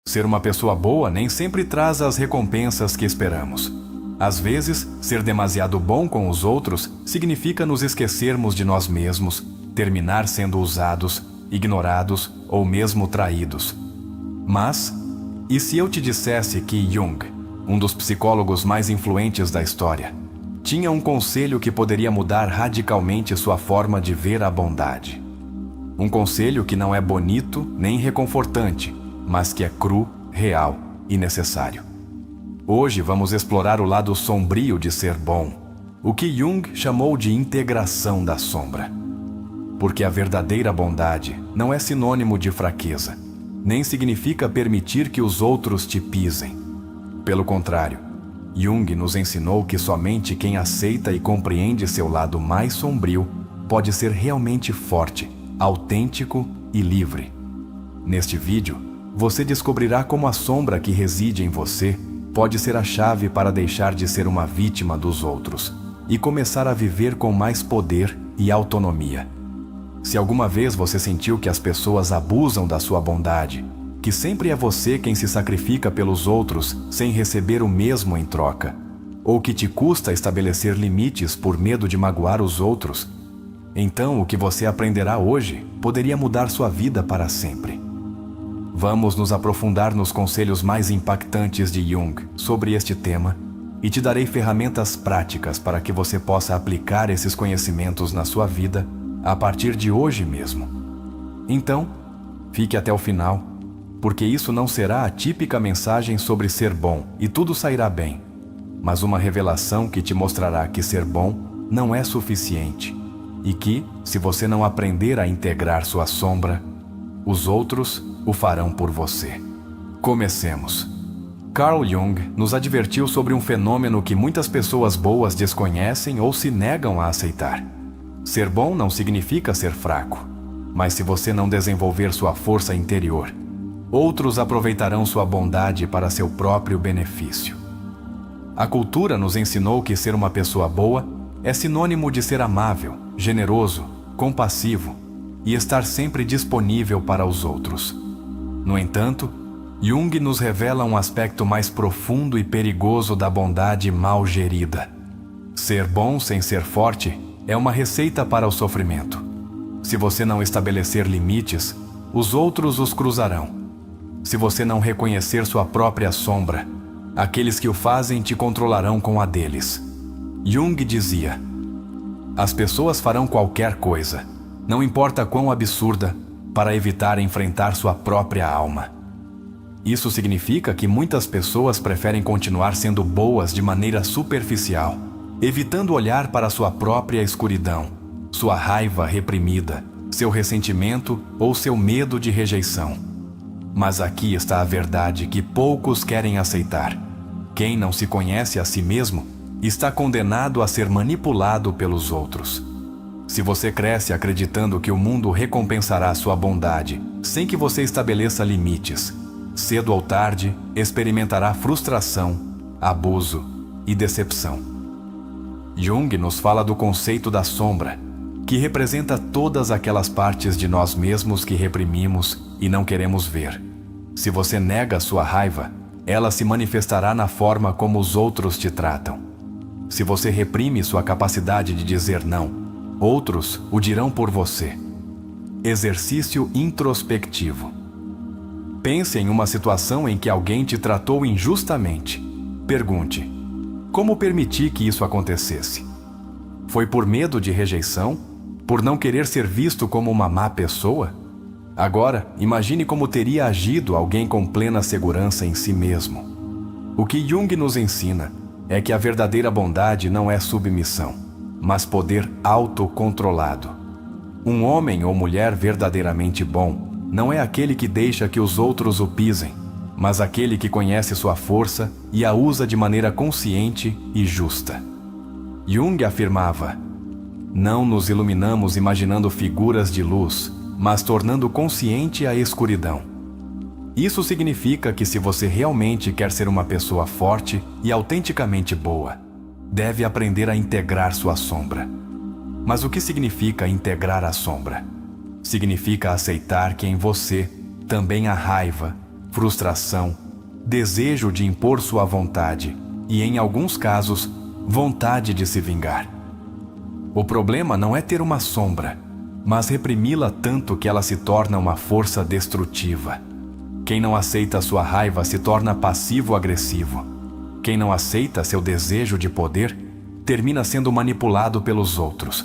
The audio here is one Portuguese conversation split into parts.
Ser uma pessoa boa nem sempre traz as recompensas que esperamos. Às vezes, ser demasiado bom com os outros significa nos esquecermos de nós mesmos, terminar sendo usados, ignorados ou mesmo traídos. Mas, e se eu te dissesse que Jung, um dos psicólogos mais influentes da história, tinha um conselho que poderia mudar radicalmente sua forma de ver a bondade? Um conselho que não é bonito nem reconfortante, mas que é cru, real e necessário. Hoje vamos explorar o lado sombrio de ser bom, o que Jung chamou de integração da sombra. Porque a verdadeira bondade não é sinônimo de fraqueza, nem significa permitir que os outros te pisem. Pelo contrário, Jung nos ensinou que somente quem aceita e compreende seu lado mais sombrio pode ser realmente forte, autêntico e livre. Neste vídeo, você descobrirá como a sombra que reside em você pode ser a chave para deixar de ser uma vítima dos outros e começar a viver com mais poder e autonomia. Se alguma vez você sentiu que as pessoas abusam da sua bondade, que sempre é você quem se sacrifica pelos outros sem receber o mesmo em troca, ou que te custa estabelecer limites por medo de magoar os outros, então o que você aprenderá hoje poderia mudar sua vida para sempre. Vamos nos aprofundar nos conselhos mais impactantes de Jung sobre este tema e te darei ferramentas práticas para que você possa aplicar esses conhecimentos na sua vida a partir de hoje mesmo. Então, fique até o final, porque isso não será a típica mensagem sobre ser bom e tudo sairá bem, mas uma revelação que te mostrará que ser bom não é suficiente e que, se você não aprender a integrar sua sombra, os outros o farão por você. Comecemos. Carl Jung nos advertiu sobre um fenômeno que muitas pessoas boas desconhecem ou se negam a aceitar. Ser bom não significa ser fraco, mas se você não desenvolver sua força interior, outros aproveitarão sua bondade para seu próprio benefício. A cultura nos ensinou que ser uma pessoa boa é sinônimo de ser amável, generoso, compassivo e estar sempre disponível para os outros. No entanto, Jung nos revela um aspecto mais profundo e perigoso da bondade mal gerida. Ser bom sem ser forte é uma receita para o sofrimento. Se você não estabelecer limites, os outros os cruzarão. Se você não reconhecer sua própria sombra, aqueles que o fazem te controlarão com a deles. Jung dizia: as pessoas farão qualquer coisa, não importa quão absurda, para evitar enfrentar sua própria alma. Isso significa que muitas pessoas preferem continuar sendo boas de maneira superficial, evitando olhar para sua própria escuridão, sua raiva reprimida, seu ressentimento ou seu medo de rejeição. Mas aqui está a verdade que poucos querem aceitar. Quem não se conhece a si mesmo está condenado a ser manipulado pelos outros. Se você cresce acreditando que o mundo recompensará sua bondade sem que você estabeleça limites, cedo ou tarde experimentará frustração, abuso e decepção. Jung nos fala do conceito da sombra, que representa todas aquelas partes de nós mesmos que reprimimos e não queremos ver. Se você nega sua raiva, ela se manifestará na forma como os outros te tratam. Se você reprime sua capacidade de dizer não, outros o dirão por você. Exercício introspectivo. Pense em uma situação em que alguém te tratou injustamente. Pergunte: como permiti que isso acontecesse? Foi por medo de rejeição? Por não querer ser visto como uma má pessoa? Agora, imagine como teria agido alguém com plena segurança em si mesmo. O que Jung nos ensina é que a verdadeira bondade não é submissão, mas poder autocontrolado. Um homem ou mulher verdadeiramente bom não é aquele que deixa que os outros o pisem, mas aquele que conhece sua força e a usa de maneira consciente e justa. Jung afirmava: não nos iluminamos imaginando figuras de luz, mas tornando consciente a escuridão. Isso significa que se você realmente quer ser uma pessoa forte e autenticamente boa, deve aprender a integrar sua sombra. Mas o que significa integrar a sombra? Significa aceitar que em você também há raiva, frustração, desejo de impor sua vontade e, em alguns casos, vontade de se vingar. O problema não é ter uma sombra, mas reprimi-la tanto que ela se torna uma força destrutiva. Quem não aceita sua raiva se torna passivo-agressivo. Quem não aceita seu desejo de poder termina sendo manipulado pelos outros.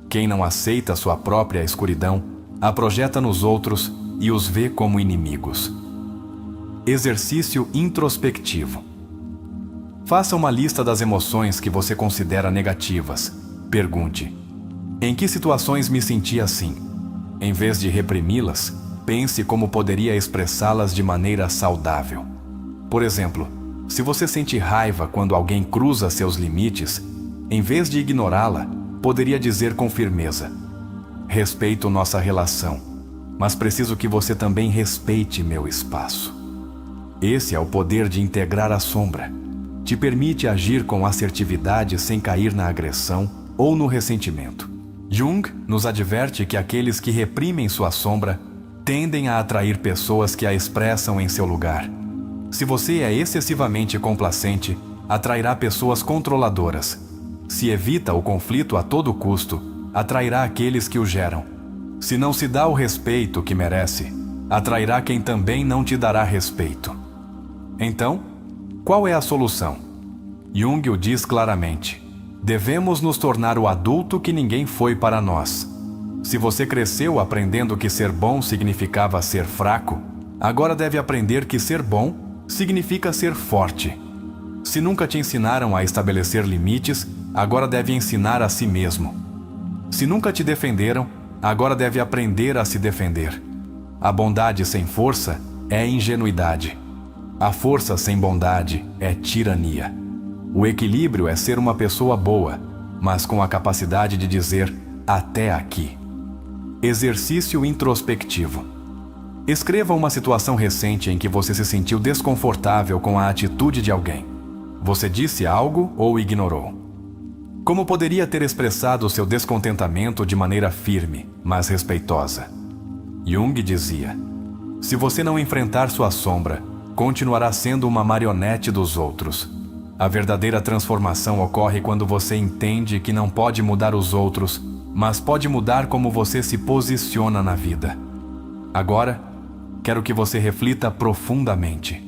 Quem não aceita sua própria escuridão a projeta nos outros e os vê como inimigos. Exercício introspectivo. Faça uma lista das emoções que você considera negativas. Pergunte: em que situações me senti assim? Em vez de reprimi-las, pense como poderia expressá-las de maneira saudável. Por exemplo, se você sente raiva quando alguém cruza seus limites, em vez de ignorá-la, poderia dizer com firmeza: respeito nossa relação, mas preciso que você também respeite meu espaço. Esse é o poder de integrar a sombra. Te permite agir com assertividade sem cair na agressão ou no ressentimento. Jung nos adverte que aqueles que reprimem sua sombra tendem a atrair pessoas que a expressam em seu lugar. Se você é excessivamente complacente, atrairá pessoas controladoras. Se evita o conflito a todo custo, atrairá aqueles que o geram. Se não se dá o respeito que merece, atrairá quem também não te dará respeito. Então, qual é a solução? Jung o diz claramente: devemos nos tornar o adulto que ninguém foi para nós. Se você cresceu aprendendo que ser bom significava ser fraco, agora deve aprender que ser bom significa ser forte. Se nunca te ensinaram a estabelecer limites, agora deve ensinar a si mesmo. Se nunca te defenderam, agora deve aprender a se defender. A bondade sem força é ingenuidade. A força sem bondade é tirania. O equilíbrio é ser uma pessoa boa, mas com a capacidade de dizer até aqui. Exercício introspectivo. Escreva uma situação recente em que você se sentiu desconfortável com a atitude de alguém. Você disse algo ou ignorou? Como poderia ter expressado seu descontentamento de maneira firme, mas respeitosa? Jung dizia: se você não enfrentar sua sombra, continuará sendo uma marionete dos outros. A verdadeira transformação ocorre quando você entende que não pode mudar os outros, mas pode mudar como você se posiciona na vida. Agora, quero que você reflita profundamente.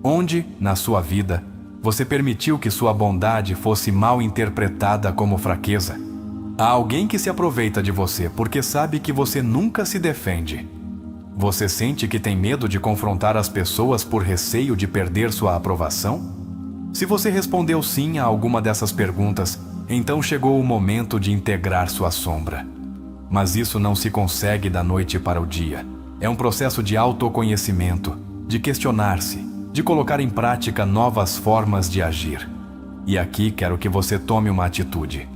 Onde, na sua vida, você permitiu que sua bondade fosse mal interpretada como fraqueza? Há alguém que se aproveita de você porque sabe que você nunca se defende. Você sente que tem medo de confrontar as pessoas por receio de perder sua aprovação? Se você respondeu sim a alguma dessas perguntas, então chegou o momento de integrar sua sombra. Mas isso não se consegue da noite para o dia. É um processo de autoconhecimento, de questionar-se, de colocar em prática novas formas de agir. E aqui quero que você tome uma atitude.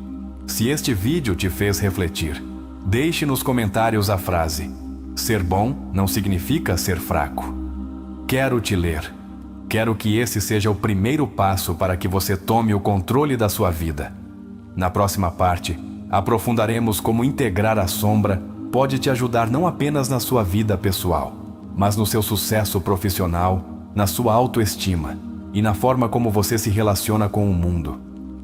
Se este vídeo te fez refletir, deixe nos comentários a frase: ser bom não significa ser fraco. Quero te ler. Quero que esse seja o primeiro passo para que você tome o controle da sua vida. Na próxima parte, aprofundaremos como integrar a sombra pode te ajudar não apenas na sua vida pessoal, mas no seu sucesso profissional, na sua autoestima e na forma como você se relaciona com o mundo.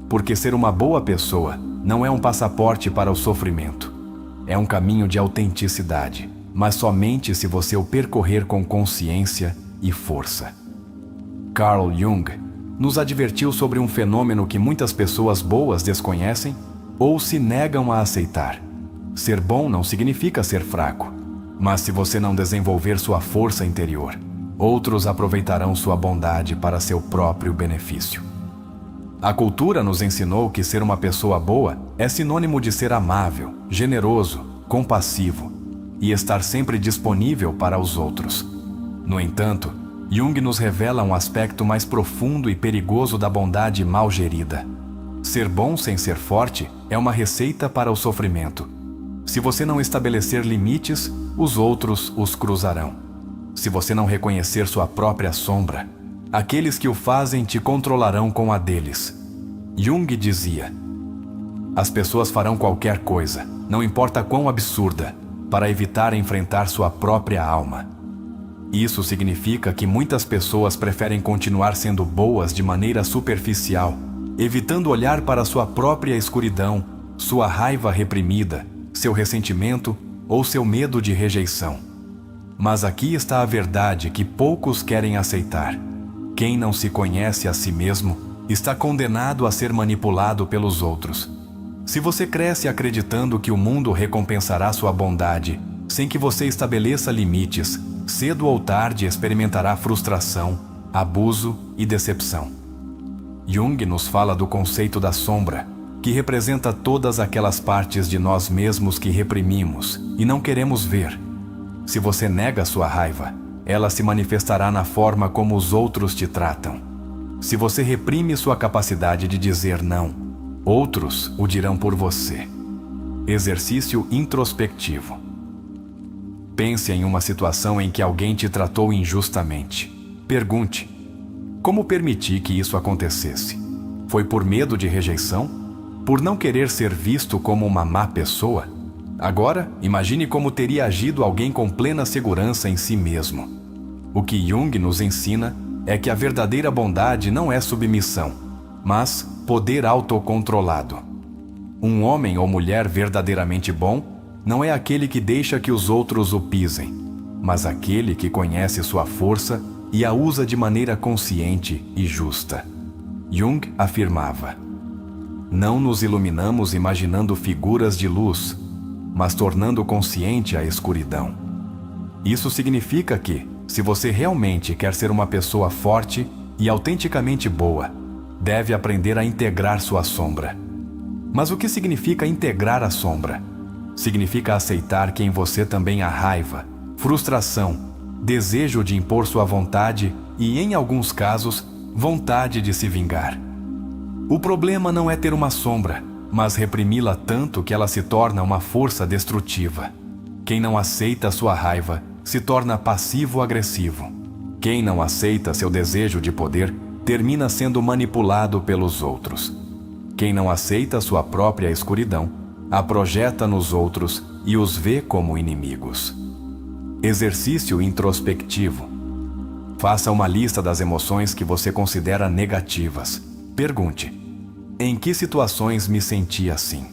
Porque ser uma boa pessoa não é um passaporte para o sofrimento. É um caminho de autenticidade, mas somente se você o percorrer com consciência e força. Carl Jung nos advertiu sobre um fenômeno que muitas pessoas boas desconhecem ou se negam a aceitar. Ser bom não significa ser fraco, mas se você não desenvolver sua força interior, outros aproveitarão sua bondade para seu próprio benefício. A cultura nos ensinou que ser uma pessoa boa é sinônimo de ser amável, generoso, compassivo e estar sempre disponível para os outros. No entanto, Jung nos revela um aspecto mais profundo e perigoso da bondade mal gerida. Ser bom sem ser forte é uma receita para o sofrimento. Se você não estabelecer limites, os outros os cruzarão. Se você não reconhecer sua própria sombra, aqueles que o fazem te controlarão com a deles. Jung dizia: as pessoas farão qualquer coisa, não importa quão absurda, para evitar enfrentar sua própria alma. Isso significa que muitas pessoas preferem continuar sendo boas de maneira superficial, evitando olhar para sua própria escuridão, sua raiva reprimida, seu ressentimento ou seu medo de rejeição. Mas aqui está a verdade que poucos querem aceitar. Quem não se conhece a si mesmo está condenado a ser manipulado pelos outros. Se você cresce acreditando que o mundo recompensará sua bondade, sem que você estabeleça limites, cedo ou tarde experimentará frustração, abuso e decepção. Jung nos fala do conceito da sombra, que representa todas aquelas partes de nós mesmos que reprimimos e não queremos ver. Se você nega sua raiva, ela se manifestará na forma como os outros te tratam. Se você reprime sua capacidade de dizer não, outros o dirão por você. Exercício introspectivo. Pense em uma situação em que alguém te tratou injustamente. Pergunte: como permiti que isso acontecesse? Foi por medo de rejeição? Por não querer ser visto como uma má pessoa? Agora, imagine como teria agido alguém com plena segurança em si mesmo. O que Jung nos ensina é que a verdadeira bondade não é submissão, mas poder autocontrolado. Um homem ou mulher verdadeiramente bom não é aquele que deixa que os outros o pisem, mas aquele que conhece sua força e a usa de maneira consciente e justa. Jung afirmava: não nos iluminamos imaginando figuras de luz, mas tornando consciente a escuridão. Isso significa que, se você realmente quer ser uma pessoa forte e autenticamente boa, deve aprender a integrar sua sombra. Mas o que significa integrar a sombra? Significa aceitar que em você também há raiva, frustração, desejo de impor sua vontade e, em alguns casos, vontade de se vingar. O problema não é ter uma sombra, mas reprimi-la tanto que ela se torna uma força destrutiva. Quem não aceita sua raiva se torna passivo-agressivo. Quem não aceita seu desejo de poder termina sendo manipulado pelos outros. Quem não aceita sua própria escuridão a projeta nos outros e os vê como inimigos. Exercício introspectivo. Faça uma lista das emoções que você considera negativas. Pergunte: em que situações me senti assim?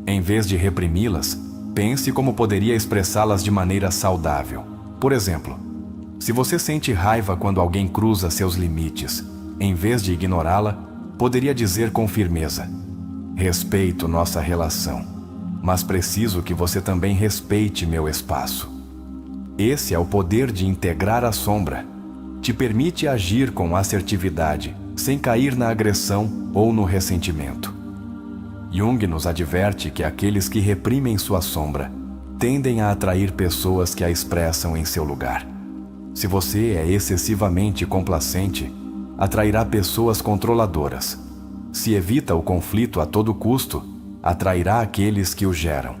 Em vez de reprimi-las, pense como poderia expressá-las de maneira saudável. Por exemplo, se você sente raiva quando alguém cruza seus limites, em vez de ignorá-la, poderia dizer com firmeza: respeito nossa relação, mas preciso que você também respeite meu espaço. Esse é o poder de integrar a sombra. Te permite agir com assertividade, sem cair na agressão ou no ressentimento. Jung nos adverte que aqueles que reprimem sua sombra tendem a atrair pessoas que a expressam em seu lugar. Se você é excessivamente complacente, atrairá pessoas controladoras. Se evita o conflito a todo custo, atrairá aqueles que o geram.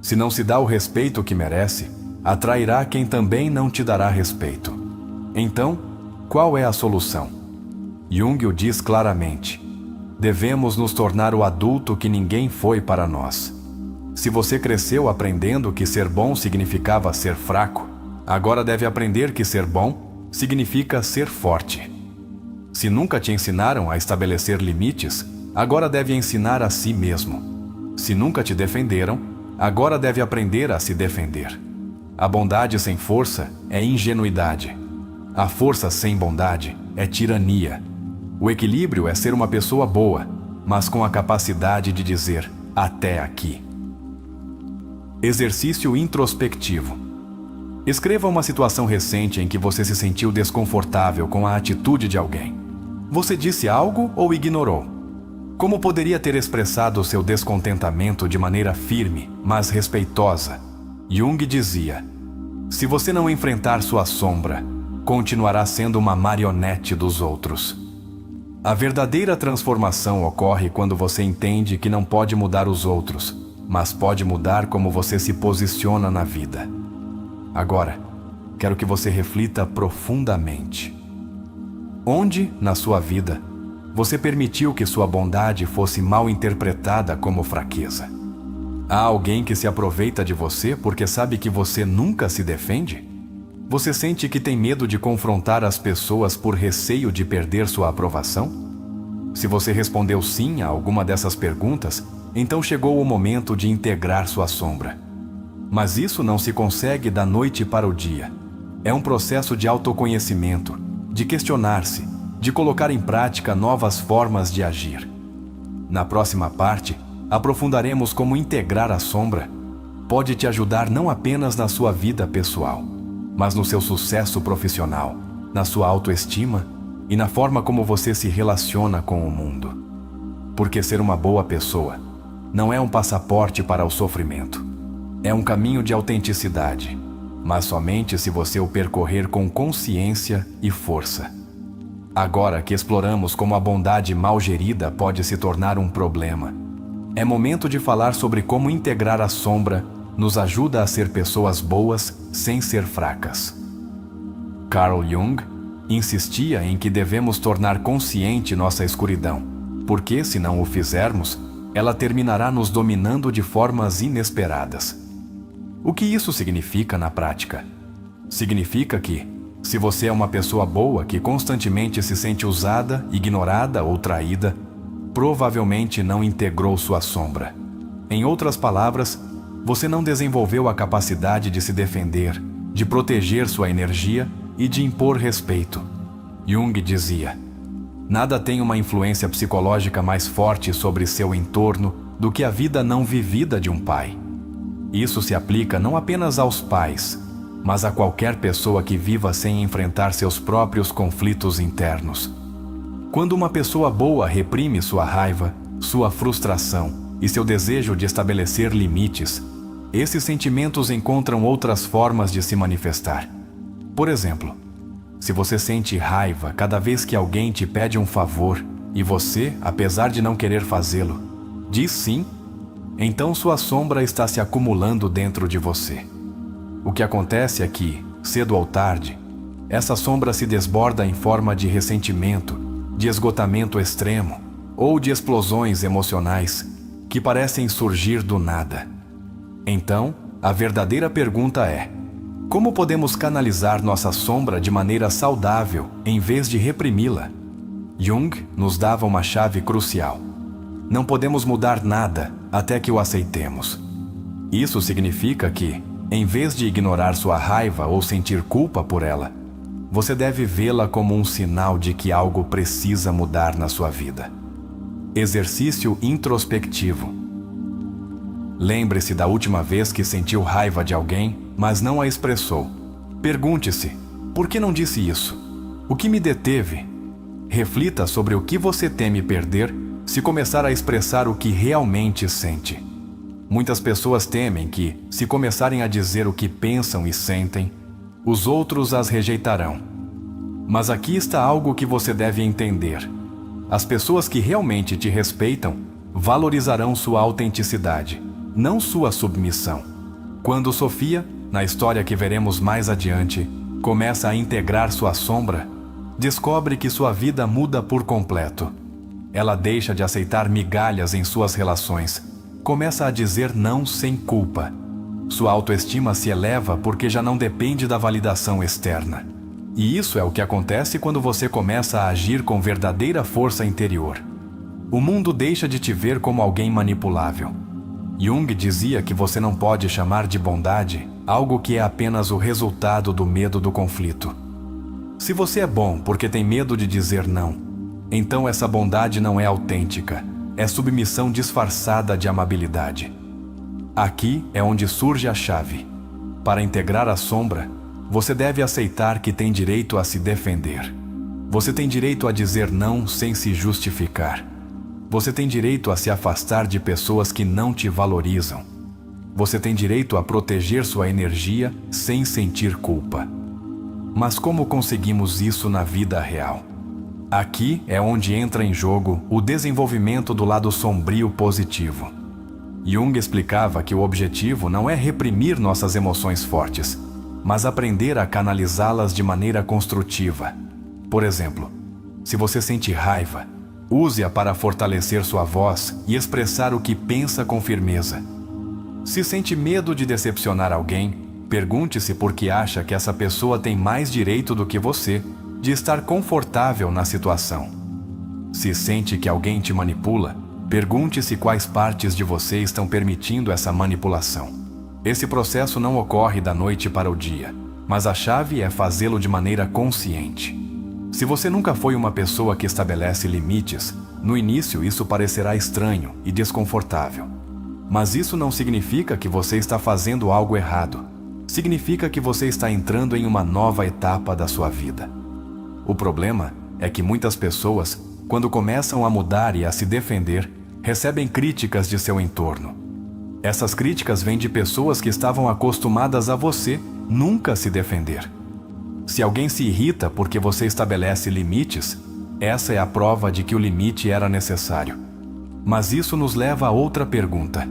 Se não se dá o respeito que merece, atrairá quem também não te dará respeito. Então, qual é a solução? Jung o diz claramente: devemos nos tornar o adulto que ninguém foi para nós. Se você cresceu aprendendo que ser bom significava ser fraco, agora deve aprender que ser bom significa ser forte. Se nunca te ensinaram a estabelecer limites, agora deve ensinar a si mesmo. Se nunca te defenderam, agora deve aprender a se defender. A bondade sem força é ingenuidade. A força sem bondade é tirania. O equilíbrio é ser uma pessoa boa, mas com a capacidade de dizer até aqui. Exercício introspectivo. Escreva uma situação recente em que você se sentiu desconfortável com a atitude de alguém. Você disse algo ou ignorou? Como poderia ter expressado seu descontentamento de maneira firme, mas respeitosa? Jung dizia: se você não enfrentar sua sombra, continuará sendo uma marionete dos outros. A verdadeira transformação ocorre quando você entende que não pode mudar os outros, mas pode mudar como você se posiciona na vida. Agora, quero que você reflita profundamente. Onde, na sua vida, você permitiu que sua bondade fosse mal interpretada como fraqueza? Há alguém que se aproveita de você porque sabe que você nunca se defende? Você sente que tem medo de confrontar as pessoas por receio de perder sua aprovação? Se você respondeu sim a alguma dessas perguntas, então chegou o momento de integrar sua sombra. Mas isso não se consegue da noite para o dia. É um processo de autoconhecimento, de questionar-se, de colocar em prática novas formas de agir. Na próxima parte, aprofundaremos como integrar a sombra pode te ajudar não apenas na sua vida pessoal, mas no seu sucesso profissional, na sua autoestima e na forma como você se relaciona com o mundo. Porque ser uma boa pessoa não é um passaporte para o sofrimento. É um caminho de autenticidade, mas somente se você o percorrer com consciência e força. Agora que exploramos como a bondade mal gerida pode se tornar um problema, é momento de falar sobre como integrar a sombra nos ajuda a ser pessoas boas sem ser fracas. Carl Jung insistia em que devemos tornar consciente nossa escuridão, porque, se não o fizermos, ela terminará nos dominando de formas inesperadas. O que isso significa na prática? Significa que, se você é uma pessoa boa que constantemente se sente usada, ignorada ou traída, provavelmente não integrou sua sombra. Em outras palavras, você não desenvolveu a capacidade de se defender, de proteger sua energia e de impor respeito. Jung dizia: nada tem uma influência psicológica mais forte sobre seu entorno do que a vida não vivida de um pai. Isso se aplica não apenas aos pais, mas a qualquer pessoa que viva sem enfrentar seus próprios conflitos internos. Quando uma pessoa boa reprime sua raiva, sua frustração e seu desejo de estabelecer limites, esses sentimentos encontram outras formas de se manifestar. Por exemplo, se você sente raiva cada vez que alguém te pede um favor e você, apesar de não querer fazê-lo, diz sim, então sua sombra está se acumulando dentro de você. O que acontece é que, cedo ou tarde, essa sombra se desborda em forma de ressentimento, de esgotamento extremo ou de explosões emocionais que parecem surgir do nada. Então, a verdadeira pergunta é: como podemos canalizar nossa sombra de maneira saudável em vez de reprimi-la? Jung nos dava uma chave crucial. Não podemos mudar nada até que o aceitemos. Isso significa que, em vez de ignorar sua raiva ou sentir culpa por ela, você deve vê-la como um sinal de que algo precisa mudar na sua vida. Exercício introspectivo. Lembre-se da última vez que sentiu raiva de alguém, mas não a expressou. Pergunte-se: por que não disse isso? O que me deteve? Reflita sobre o que você teme perder se começar a expressar o que realmente sente. Muitas pessoas temem que, se começarem a dizer o que pensam e sentem, os outros as rejeitarão. Mas aqui está algo que você deve entender. As pessoas que realmente te respeitam valorizarão sua autenticidade, não sua submissão. Quando Sofia, na história que veremos mais adiante, começa a integrar sua sombra, descobre que sua vida muda por completo. Ela deixa de aceitar migalhas em suas relações, começa a dizer não sem culpa. Sua autoestima se eleva porque já não depende da validação externa. E isso é o que acontece quando você começa a agir com verdadeira força interior. O mundo deixa de te ver como alguém manipulável. Jung dizia que você não pode chamar de bondade algo que é apenas o resultado do medo do conflito. Se você é bom porque tem medo de dizer não, então essa bondade não é autêntica, é submissão disfarçada de amabilidade. Aqui é onde surge a chave. Para integrar a sombra, você deve aceitar que tem direito a se defender. Você tem direito a dizer não sem se justificar. Você tem direito a se afastar de pessoas que não te valorizam. Você tem direito a proteger sua energia sem sentir culpa. Mas como conseguimos isso na vida real? Aqui é onde entra em jogo o desenvolvimento do lado sombrio positivo. Jung explicava que o objetivo não é reprimir nossas emoções fortes, mas aprender a canalizá-las de maneira construtiva. Por exemplo, se você sente raiva, use-a para fortalecer sua voz e expressar o que pensa com firmeza. Se sente medo de decepcionar alguém, Pergunte-se por que acha que essa pessoa tem mais direito do que você de estar confortável na situação. Se sente que alguém te manipula, pergunte-se quais partes de você estão permitindo essa manipulação. Esse processo não ocorre da noite para o dia, mas a chave é fazê-lo de maneira consciente. Se você nunca foi uma pessoa que estabelece limites, no início isso parecerá estranho e desconfortável. Mas isso não significa que você está fazendo algo errado. Significa que você está entrando em uma nova etapa da sua vida. O problema é que muitas pessoas, quando começam a mudar e a se defender, recebem críticas de seu entorno. Essas críticas vêm de pessoas que estavam acostumadas a você nunca se defender. Se alguém se irrita porque você estabelece limites, essa é a prova de que o limite era necessário. Mas isso nos leva a outra pergunta.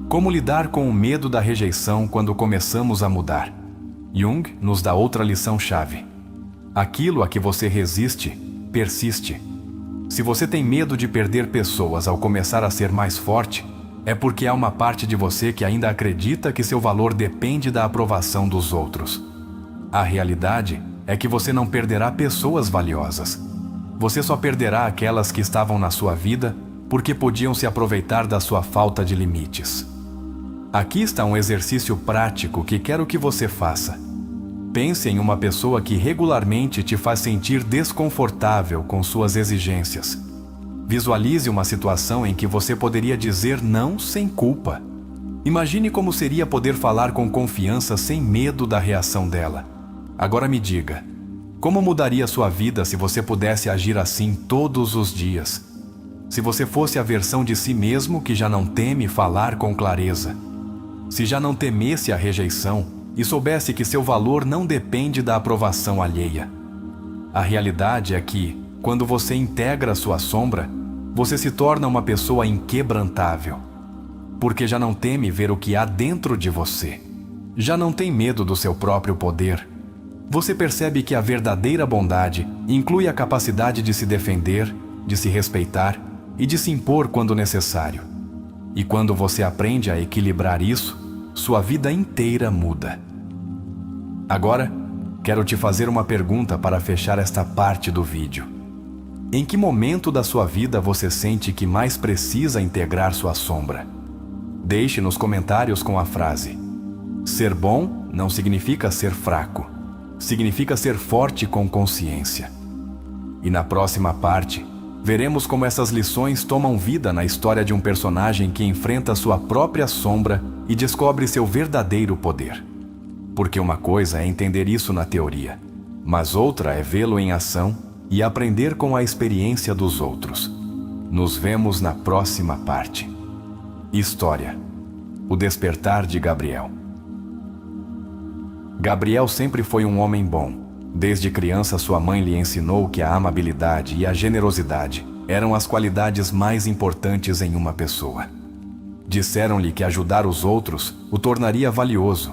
Como lidar com o medo da rejeição quando começamos a mudar? Jung nos dá outra lição-chave. Aquilo a que você resiste, persiste. Se você tem medo de perder pessoas ao começar a ser mais forte, é porque há uma parte de você que ainda acredita que seu valor depende da aprovação dos outros. A realidade é que você não perderá pessoas valiosas. Você só perderá aquelas que estavam na sua vida porque podiam se aproveitar da sua falta de limites. Aqui está um exercício prático que quero que você faça. Pense em uma pessoa que regularmente te faz sentir desconfortável com suas exigências. Visualize uma situação em que você poderia dizer não sem culpa. Imagine como seria poder falar com confiança sem medo da reação dela. Agora me diga, como mudaria sua vida se você pudesse agir assim todos os dias? Se você fosse a versão de si mesmo que já não teme falar com clareza. Se já não temesse a rejeição e soubesse que seu valor não depende da aprovação alheia. A realidade é que, quando você integra sua sombra, você se torna uma pessoa inquebrantável. Porque já não teme ver o que há dentro de você. Já não tem medo do seu próprio poder. Você percebe que a verdadeira bondade inclui a capacidade de se defender, de se respeitar e de se impor quando necessário. E quando você aprende a equilibrar isso, sua vida inteira muda. Agora, quero te fazer uma pergunta para fechar esta parte do vídeo. Em que momento da sua vida você sente que mais precisa integrar sua sombra? Deixe nos comentários com a frase: ser bom não significa ser fraco. Significa ser forte com consciência. E na próxima parte, veremos como essas lições tomam vida na história de um personagem que enfrenta sua própria sombra e descobre seu verdadeiro poder. Porque uma coisa é entender isso na teoria, mas outra é vê-lo em ação e aprender com a experiência dos outros. Nos vemos na próxima parte. História: O despertar de Gabriel. Gabriel sempre foi um homem bom. Desde criança, sua mãe lhe ensinou que a amabilidade e a generosidade eram as qualidades mais importantes em uma pessoa. Disseram-lhe que ajudar os outros o tornaria valioso,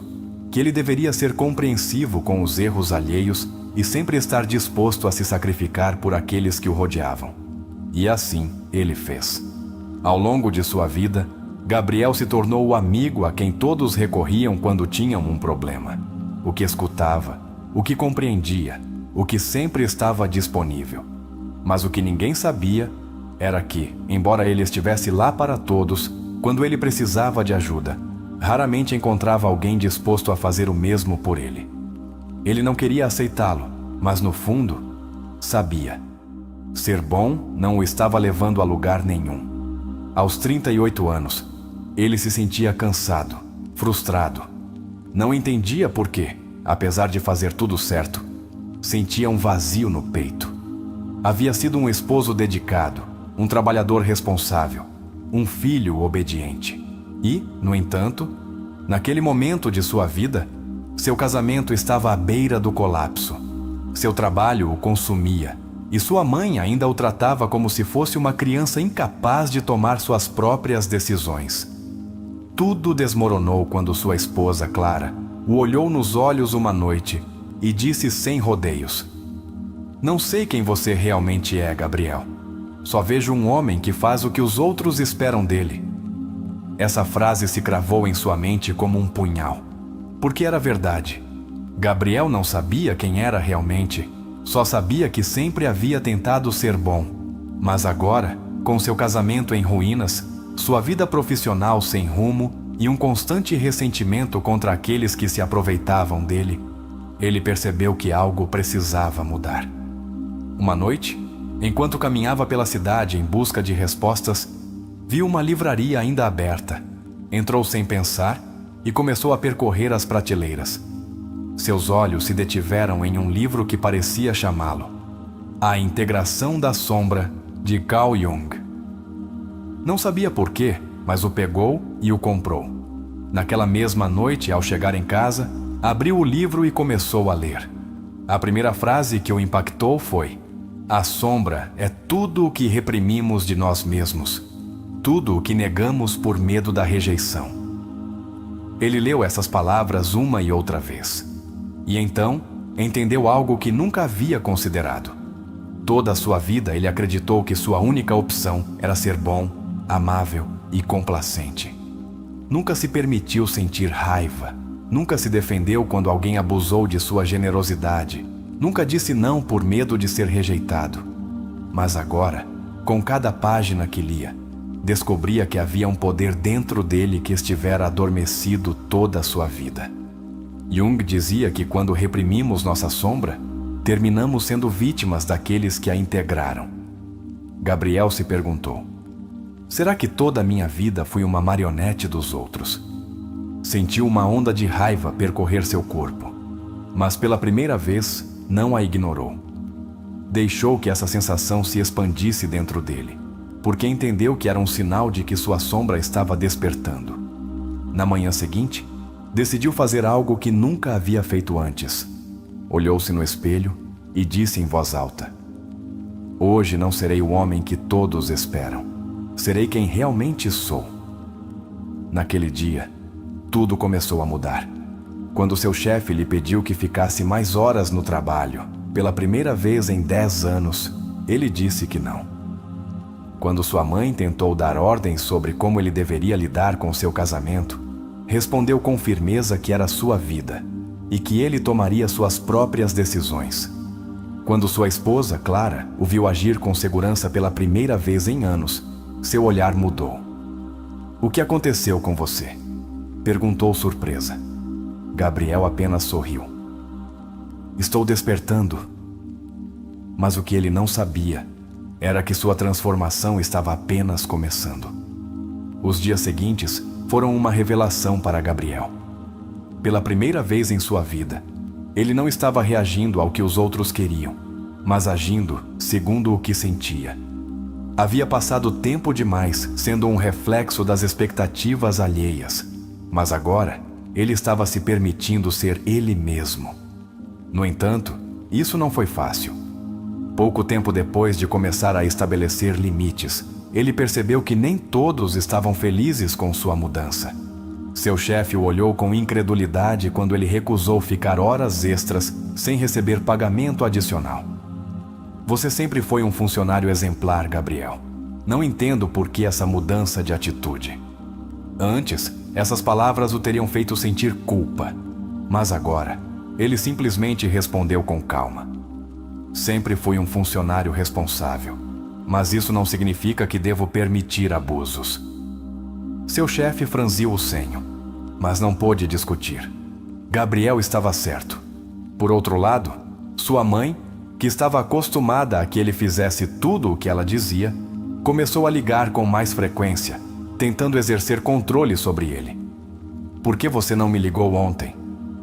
que ele deveria ser compreensivo com os erros alheios e sempre estar disposto a se sacrificar por aqueles que o rodeavam. E assim ele fez. Ao longo de sua vida, Gabriel se tornou o amigo a quem todos recorriam quando tinham um problema. O que escutava, o que compreendia, o que sempre estava disponível. Mas o que ninguém sabia era que, embora ele estivesse lá para todos, quando ele precisava de ajuda, raramente encontrava alguém disposto a fazer o mesmo por ele. Ele não queria aceitá-lo, mas no fundo, sabia. Ser bom não o estava levando a lugar nenhum. Aos 38 anos, ele se sentia cansado, frustrado. Não entendia por quê, apesar de fazer tudo certo, sentia um vazio no peito. Havia sido um esposo dedicado, um trabalhador responsável, um filho obediente. E, no entanto, naquele momento de sua vida, seu casamento estava à beira do colapso. Seu trabalho o consumia, e sua mãe ainda o tratava como se fosse uma criança incapaz de tomar suas próprias decisões. Tudo desmoronou quando sua esposa, Clara, o olhou nos olhos uma noite e disse sem rodeios: "Não sei quem você realmente é, Gabriel. Só vejo um homem que faz o que os outros esperam dele." Essa frase se cravou em sua mente como um punhal. Porque era verdade. Gabriel não sabia quem era realmente, só sabia que sempre havia tentado ser bom. Mas agora, com seu casamento em ruínas, sua vida profissional sem rumo e um constante ressentimento contra aqueles que se aproveitavam dele, ele percebeu que algo precisava mudar. Uma noite, enquanto caminhava pela cidade em busca de respostas, viu uma livraria ainda aberta. Entrou sem pensar e começou a percorrer as prateleiras. Seus olhos se detiveram em um livro que parecia chamá-lo: A Integração da Sombra, de Carl Jung. Não sabia por quê, mas o pegou e o comprou. Naquela mesma noite, ao chegar em casa, abriu o livro e começou a ler. A primeira frase que o impactou foi: a sombra é tudo o que reprimimos de nós mesmos, tudo o que negamos por medo da rejeição. Ele leu essas palavras uma e outra vez. E então, entendeu algo que nunca havia considerado. Toda a sua vida ele acreditou que sua única opção era ser bom, amável e complacente. Nunca se permitiu sentir raiva, nunca se defendeu quando alguém abusou de sua generosidade, nunca disse não por medo de ser rejeitado. Mas agora, com cada página que lia, descobria que havia um poder dentro dele que estivera adormecido toda a sua vida. Jung dizia que quando reprimimos nossa sombra, terminamos sendo vítimas daqueles que a integraram. Gabriel se perguntou: será que toda a minha vida fui uma marionete dos outros? Sentiu uma onda de raiva percorrer seu corpo, mas pela primeira vez não a ignorou. Deixou que essa sensação se expandisse dentro dele, porque entendeu que era um sinal de que sua sombra estava despertando. Na manhã seguinte, decidiu fazer algo que nunca havia feito antes. Olhou-se no espelho e disse em voz alta: hoje não serei o homem que todos esperam. Serei quem realmente sou. Naquele dia, tudo começou a mudar. Quando seu chefe lhe pediu que ficasse mais horas no trabalho, pela primeira vez em 10 anos, ele disse que não. Quando sua mãe tentou dar ordens sobre como ele deveria lidar com seu casamento, respondeu com firmeza que era sua vida e que ele tomaria suas próprias decisões. Quando sua esposa, Clara, o viu agir com segurança pela primeira vez em anos, seu olhar mudou. O que aconteceu com você? Perguntou surpresa. Gabriel apenas sorriu. Estou despertando. Mas o que ele não sabia era que sua transformação estava apenas começando. Os dias seguintes foram uma revelação para Gabriel. Pela primeira vez em sua vida, ele não estava reagindo ao que os outros queriam, mas agindo segundo o que sentia. Havia passado tempo demais sendo um reflexo das expectativas alheias, mas agora ele estava se permitindo ser ele mesmo. No entanto, isso não foi fácil. Pouco tempo depois de começar a estabelecer limites, ele percebeu que nem todos estavam felizes com sua mudança. Seu chefe o olhou com incredulidade quando ele recusou ficar horas extras sem receber pagamento adicional. Você sempre foi um funcionário exemplar, Gabriel. Não entendo por que essa mudança de atitude. Antes, essas palavras o teriam feito sentir culpa. Mas agora, ele simplesmente respondeu com calma: sempre fui um funcionário responsável, mas isso não significa que devo permitir abusos. Seu chefe franziu o senho, mas não pôde discutir. Gabriel estava certo. Por outro lado, sua mãe, que estava acostumada a que ele fizesse tudo o que ela dizia, começou a ligar com mais frequência, tentando exercer controle sobre ele. Por que você não me ligou ontem?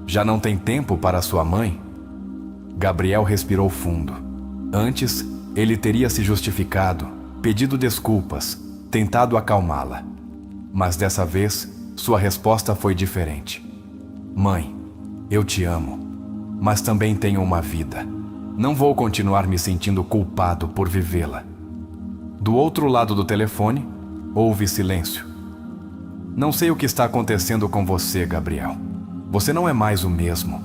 Já não tem tempo para sua mãe? Gabriel respirou fundo. Antes, ele teria se justificado, pedido desculpas, tentado acalmá-la. Mas dessa vez, sua resposta foi diferente. Mãe, eu te amo, mas também tenho uma vida. Não vou continuar me sentindo culpado por vivê-la. Do outro lado do telefone, houve silêncio. Não sei o que está acontecendo com você, Gabriel. Você não é mais o mesmo.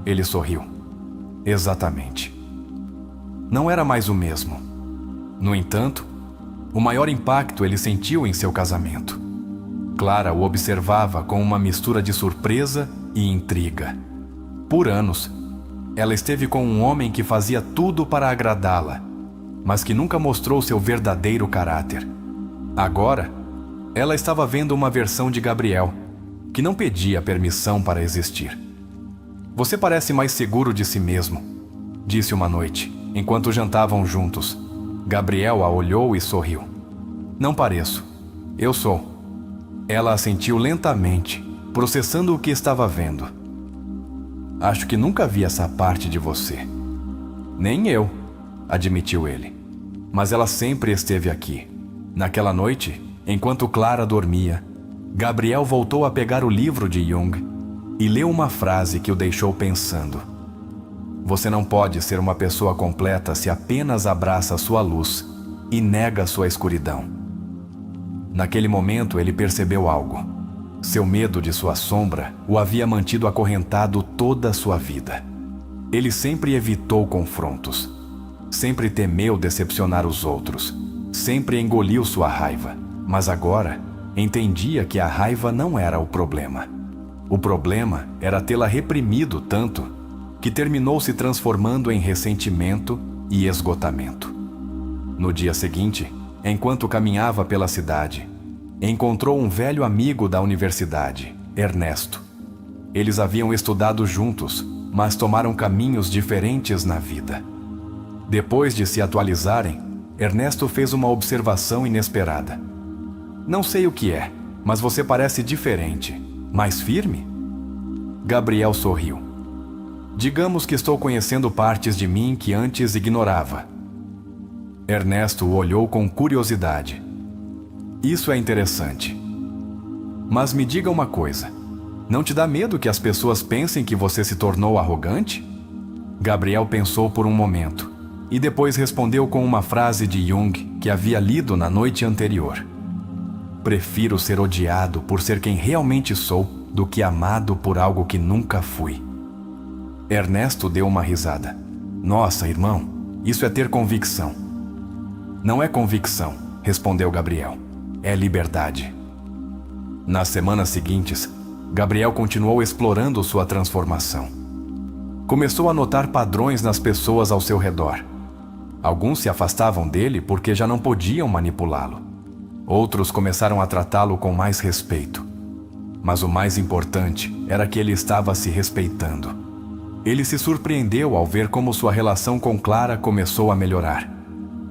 Ele sorriu. Exatamente. Não era mais o mesmo. No entanto, o maior impacto ele sentiu em seu casamento. Clara o observava com uma mistura de surpresa e intriga. Por anos, ela esteve com um homem que fazia tudo para agradá-la, mas que nunca mostrou seu verdadeiro caráter. Agora, ela estava vendo uma versão de Gabriel, que não pedia permissão para existir. "Você parece mais seguro de si mesmo", disse uma noite, enquanto jantavam juntos. Gabriel a olhou e sorriu. "Não pareço. Eu sou." Ela assentiu lentamente, processando o que estava vendo. "Acho que nunca vi essa parte de você." "Nem eu", admitiu ele. "Mas ela sempre esteve aqui." Naquela noite, enquanto Clara dormia, Gabriel voltou a pegar o livro de Jung e leu uma frase que o deixou pensando. "Você não pode ser uma pessoa completa se apenas abraça sua luz e nega sua escuridão." Naquele momento ele percebeu algo. Seu medo de sua sombra o havia mantido acorrentado toda a sua vida. Ele sempre evitou confrontos. Sempre temeu decepcionar os outros. Sempre engoliu sua raiva. Mas agora, entendia que a raiva não era o problema. O problema era tê-la reprimido tanto que terminou se transformando em ressentimento e esgotamento. No dia seguinte, enquanto caminhava pela cidade, encontrou um velho amigo da universidade, Ernesto. Eles haviam estudado juntos, mas tomaram caminhos diferentes na vida. Depois de se atualizarem, Ernesto fez uma observação inesperada. "Não sei o que é, mas você parece diferente. Mais firme?" Gabriel sorriu. "Digamos que estou conhecendo partes de mim que antes ignorava." Ernesto o olhou com curiosidade. "Isso é interessante. Mas me diga uma coisa. Não te dá medo que as pessoas pensem que você se tornou arrogante?" Gabriel pensou por um momento e depois respondeu com uma frase de Jung que havia lido na noite anterior. "Prefiro ser odiado por ser quem realmente sou do que amado por algo que nunca fui." Ernesto deu uma risada. "Nossa, irmão, isso é ter convicção." "Não é convicção", respondeu Gabriel. "É liberdade." Nas semanas seguintes, Gabriel continuou explorando sua transformação. Começou a notar padrões nas pessoas ao seu redor. Alguns se afastavam dele porque já não podiam manipulá-lo. Outros começaram a tratá-lo com mais respeito. Mas o mais importante era que ele estava se respeitando. Ele se surpreendeu ao ver como sua relação com Clara começou a melhorar.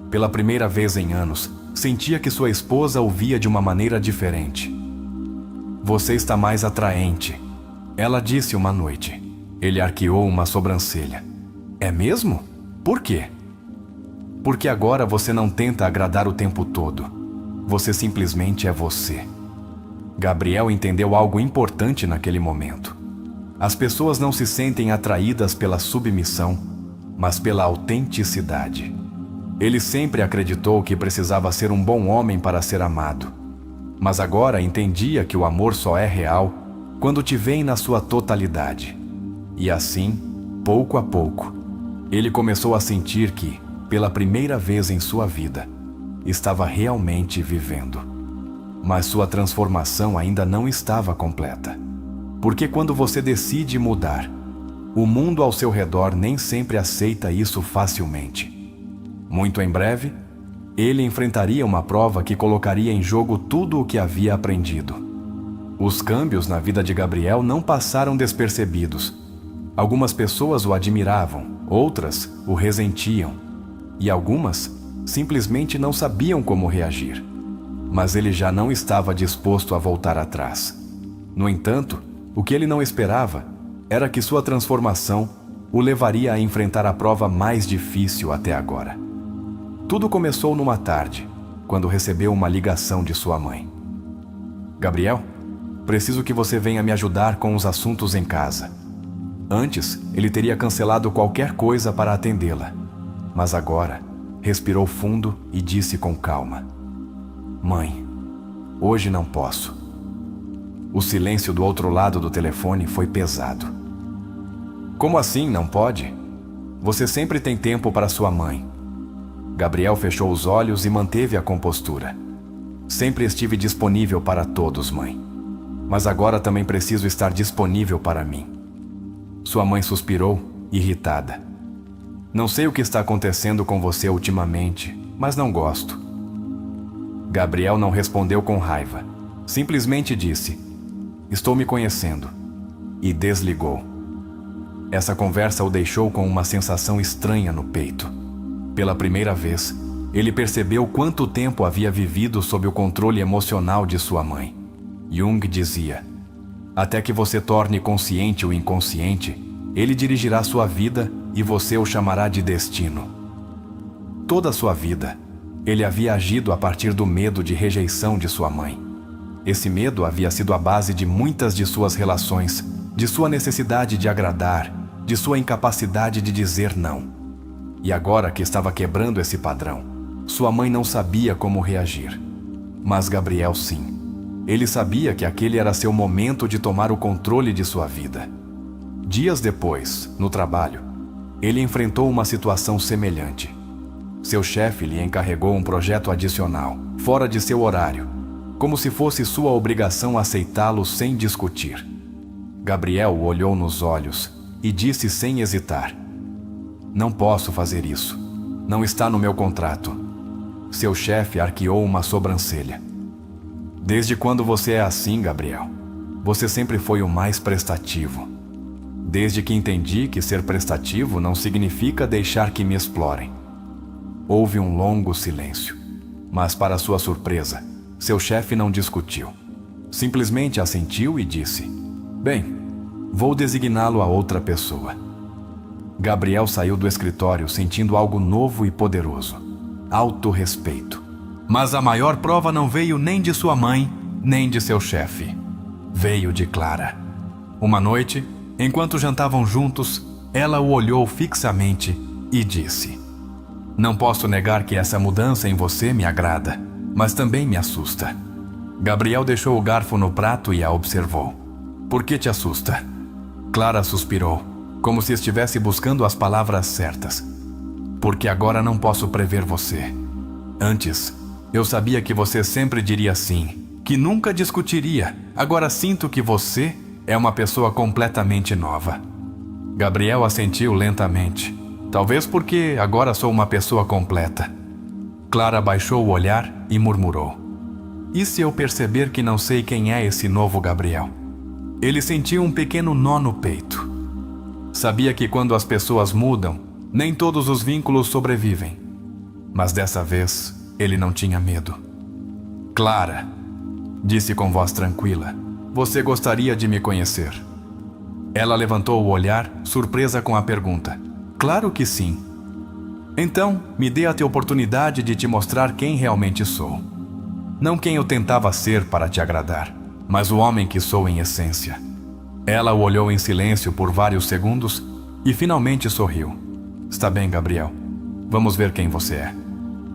Pela primeira vez em anos, sentia que sua esposa o via de uma maneira diferente. "Você está mais atraente", ela disse uma noite. Ele arqueou uma sobrancelha. "É mesmo? Por quê?" "Porque agora você não tenta agradar o tempo todo. Você simplesmente é você." Gabriel entendeu algo importante naquele momento. As pessoas não se sentem atraídas pela submissão, mas pela autenticidade. Ele sempre acreditou que precisava ser um bom homem para ser amado. Mas agora entendia que o amor só é real quando te veem na sua totalidade. E assim, pouco a pouco, ele começou a sentir que, pela primeira vez em sua vida, estava realmente vivendo. Mas sua transformação ainda não estava completa. Porque quando você decide mudar, o mundo ao seu redor nem sempre aceita isso facilmente. Muito em breve, ele enfrentaria uma prova que colocaria em jogo tudo o que havia aprendido. Os câmbios na vida de Gabriel não passaram despercebidos. Algumas pessoas o admiravam, outras o resentiam, e algumas simplesmente não sabiam como reagir. Mas ele já não estava disposto a voltar atrás. No entanto, o que ele não esperava era que sua transformação o levaria a enfrentar a prova mais difícil até agora. Tudo começou numa tarde, quando recebeu uma ligação de sua mãe. "Gabriel, preciso que você venha me ajudar com os assuntos em casa." Antes, ele teria cancelado qualquer coisa para atendê-la. Mas agora, respirou fundo e disse com calma: "Mãe, hoje não posso." O silêncio do outro lado do telefone foi pesado. "Como assim não pode? Você sempre tem tempo para sua mãe." Gabriel fechou os olhos e manteve a compostura. "Sempre estive disponível para todos, mãe." mas agora também preciso estar disponível para mim. Sua mãe suspirou, irritada. Não sei o que está acontecendo com você ultimamente, mas não gosto. Gabriel não respondeu com raiva. Simplesmente disse: estou me conhecendo. E desligou. Essa conversa o deixou com uma sensação estranha no peito. Pela primeira vez, ele percebeu quanto tempo havia vivido sob o controle emocional de sua mãe. Jung dizia: até que você torne consciente o inconsciente, ele dirigirá sua vida e você o chamará de destino. Toda a sua vida, ele havia agido a partir do medo de rejeição de sua mãe. Esse medo havia sido a base de muitas de suas relações, de sua necessidade de agradar, de sua incapacidade de dizer não. E agora que estava quebrando esse padrão, sua mãe não sabia como reagir. Mas Gabriel sim. Ele sabia que aquele era seu momento de tomar o controle de sua vida. Dias depois, no trabalho, ele enfrentou uma situação semelhante. Seu chefe lhe encarregou um projeto adicional, fora de seu horário, como se fosse sua obrigação aceitá-lo sem discutir. Gabriel o olhou nos olhos e disse sem hesitar: não posso fazer isso. Não está no meu contrato. Seu chefe arqueou uma sobrancelha. Desde quando você é assim, Gabriel? Você sempre foi o mais prestativo. Desde que entendi que ser prestativo não significa deixar que me explorem. Houve um longo silêncio, mas para sua surpresa, seu chefe não discutiu. Simplesmente assentiu e disse: bem, vou designá-lo a outra pessoa. Gabriel saiu do escritório sentindo algo novo e poderoso: autorrespeito. Mas a maior prova não veio nem de sua mãe, nem de seu chefe. Veio de Clara. Uma noite, enquanto jantavam juntos, ela o olhou fixamente e disse: não posso negar que essa mudança em você me agrada, mas também me assusta. Gabriel deixou o garfo no prato e a observou. Por que te assusta? Clara suspirou, como se estivesse buscando as palavras certas. Porque agora não posso prever você. Antes, eu sabia que você sempre diria sim, que nunca discutiria. Agora sinto que você é uma pessoa completamente nova. Gabriel assentiu lentamente. Talvez porque agora sou uma pessoa completa. Clara baixou o olhar e murmurou: e se eu perceber que não sei quem é esse novo Gabriel? Ele sentiu um pequeno nó no peito. Sabia que quando as pessoas mudam, nem todos os vínculos sobrevivem. Mas dessa vez, ele não tinha medo. Clara, disse com voz tranquila, você gostaria de me conhecer? Ela levantou o olhar, surpresa com a pergunta. Claro que sim. Então, me dê a oportunidade de te mostrar quem realmente sou. Não quem eu tentava ser para te agradar, mas o homem que sou em essência. Ela o olhou em silêncio por vários segundos e finalmente sorriu. Está bem, Gabriel. Vamos ver quem você é.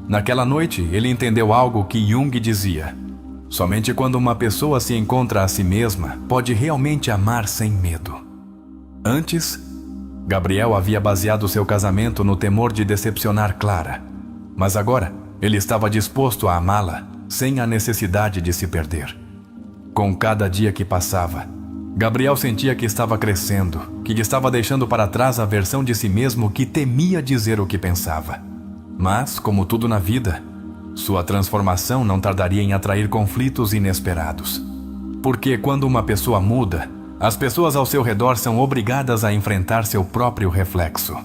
Naquela noite, ele entendeu algo que Jung dizia: somente quando uma pessoa se encontra a si mesma, pode realmente amar sem medo. Antes, Gabriel havia baseado seu casamento no temor de decepcionar Clara. Mas agora, ele estava disposto a amá-la, sem a necessidade de se perder. Com cada dia que passava, Gabriel sentia que estava crescendo, que estava deixando para trás a versão de si mesmo que temia dizer o que pensava. Mas, como tudo na vida, sua transformação não tardaria em atrair conflitos inesperados. Porque quando uma pessoa muda, as pessoas ao seu redor são obrigadas a enfrentar seu próprio reflexo.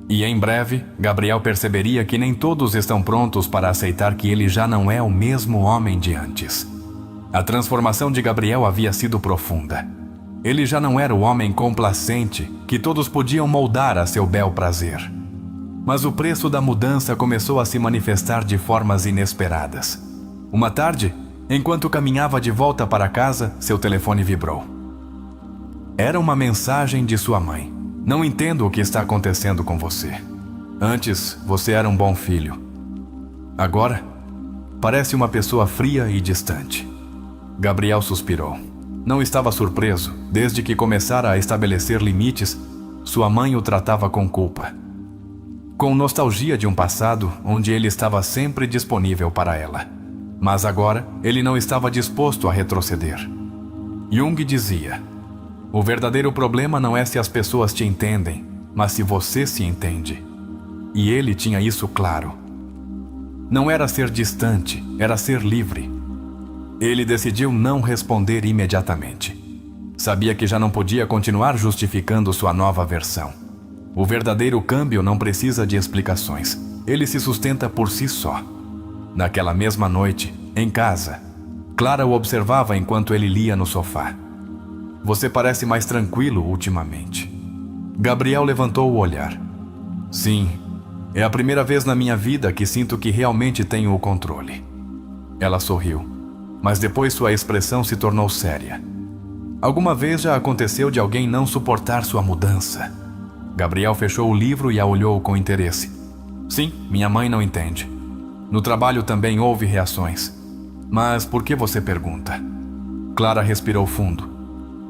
E em breve, Gabriel perceberia que nem todos estão prontos para aceitar que ele já não é o mesmo homem de antes. A transformação de Gabriel havia sido profunda. Ele já não era o homem complacente que todos podiam moldar a seu bel prazer. Mas o preço da mudança começou a se manifestar de formas inesperadas. Uma tarde, enquanto caminhava de volta para casa, seu telefone vibrou. Era uma mensagem de sua mãe. Não entendo o que está acontecendo com você. Antes, você era um bom filho. Agora, parece uma pessoa fria e distante. Gabriel suspirou. Não estava surpreso. Desde que começara a estabelecer limites, sua mãe o tratava com culpa. Com nostalgia de um passado onde ele estava sempre disponível para ela. Mas agora, ele não estava disposto a retroceder. Jung dizia: o verdadeiro problema não é se as pessoas te entendem, mas se você se entende. E ele tinha isso claro. Não era ser distante, era ser livre. Ele decidiu não responder imediatamente. Sabia que já não podia continuar justificando sua nova versão. O verdadeiro câmbio não precisa de explicações. Ele se sustenta por si só. Naquela mesma noite, em casa, Clara o observava enquanto ele lia no sofá. Você parece mais tranquilo ultimamente. Gabriel levantou o olhar. Sim, é a primeira vez na minha vida que sinto que realmente tenho o controle. Ela sorriu, mas depois sua expressão se tornou séria. Alguma vez já aconteceu de alguém não suportar sua mudança? Gabriel fechou o livro e a olhou com interesse. Sim, minha mãe não entende. No trabalho também houve reações. Mas por que você pergunta? Clara respirou fundo.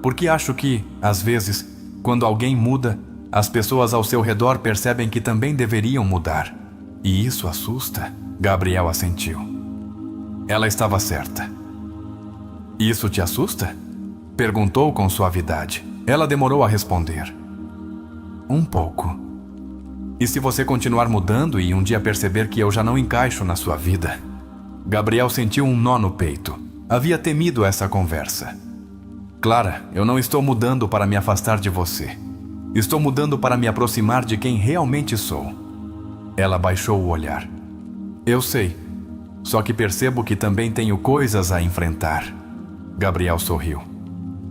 Porque acho que, às vezes, quando alguém muda, as pessoas ao seu redor percebem que também deveriam mudar. E isso assusta? Gabriel assentiu. Ela estava certa. Isso te assusta? Perguntou com suavidade. Ela demorou a responder. Um pouco. E se você continuar mudando e um dia perceber que eu já não encaixo na sua vida? Gabriel sentiu um nó no peito. Havia temido essa conversa. Clara, eu não estou mudando para me afastar de você. Estou mudando para me aproximar de quem realmente sou. Ela baixou o olhar. Eu sei. Só que percebo que também tenho coisas a enfrentar. Gabriel sorriu.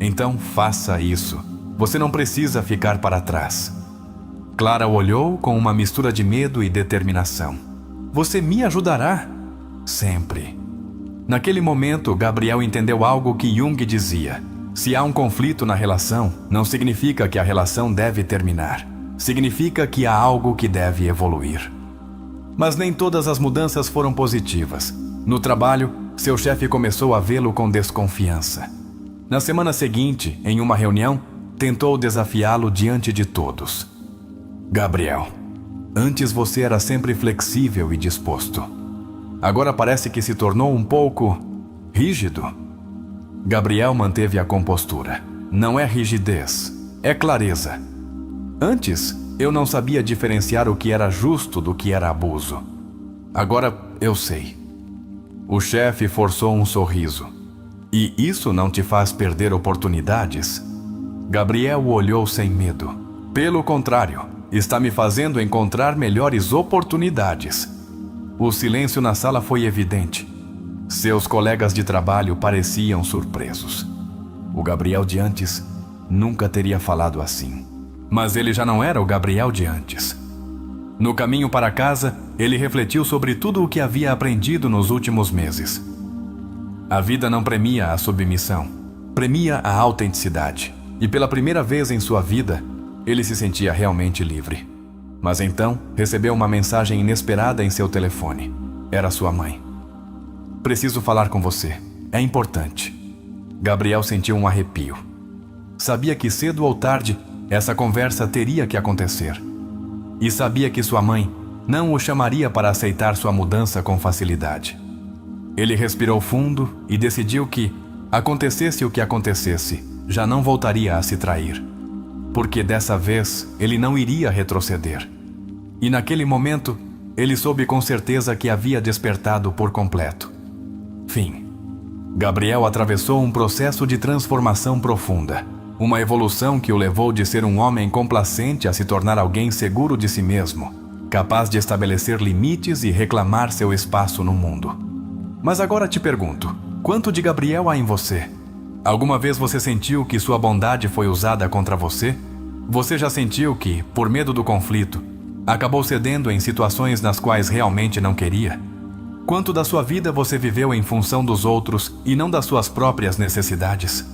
Então faça isso. Você não precisa ficar para trás. Clara o olhou com uma mistura de medo e determinação. Você me ajudará? Sempre. Naquele momento, Gabriel entendeu algo que Jung dizia. Se há um conflito na relação, não significa que a relação deve terminar. Significa que há algo que deve evoluir. Mas nem todas as mudanças foram positivas. No trabalho, seu chefe começou a vê-lo com desconfiança. Na semana seguinte, em uma reunião, tentou desafiá-lo diante de todos. Gabriel, antes você era sempre flexível e disposto. Agora parece que se tornou um pouco rígido. Gabriel manteve a compostura. Não é rigidez, é clareza. Antes, eu não sabia diferenciar o que era justo do que era abuso. Agora eu sei. O chefe forçou um sorriso. E isso não te faz perder oportunidades? Gabriel o olhou sem medo. Pelo contrário, está me fazendo encontrar melhores oportunidades. O silêncio na sala foi evidente. Seus colegas de trabalho pareciam surpresos. O Gabriel de antes nunca teria falado assim. Mas ele já não era o Gabriel de antes. No caminho para casa, ele refletiu sobre tudo o que havia aprendido nos últimos meses. A vida não premia a submissão, premia a autenticidade. E pela primeira vez em sua vida, ele se sentia realmente livre. Mas então, recebeu uma mensagem inesperada em seu telefone. Era sua mãe. Preciso falar com você. É importante. Gabriel sentiu um arrepio. Sabia que cedo ou tarde, essa conversa teria que acontecer. E sabia que sua mãe não o chamaria para aceitar sua mudança com facilidade. Ele respirou fundo e decidiu que, acontecesse o que acontecesse, já não voltaria a se trair. Porque dessa vez ele não iria retroceder. E naquele momento, ele soube com certeza que havia despertado por completo. Fim. Gabriel atravessou um processo de transformação profunda. Uma evolução que o levou de ser um homem complacente a se tornar alguém seguro de si mesmo, capaz de estabelecer limites e reclamar seu espaço no mundo. Mas agora te pergunto, quanto de Gabriel há em você? Alguma vez você sentiu que sua bondade foi usada contra você? Você já sentiu que, por medo do conflito, acabou cedendo em situações nas quais realmente não queria? Quanto da sua vida você viveu em função dos outros e não das suas próprias necessidades?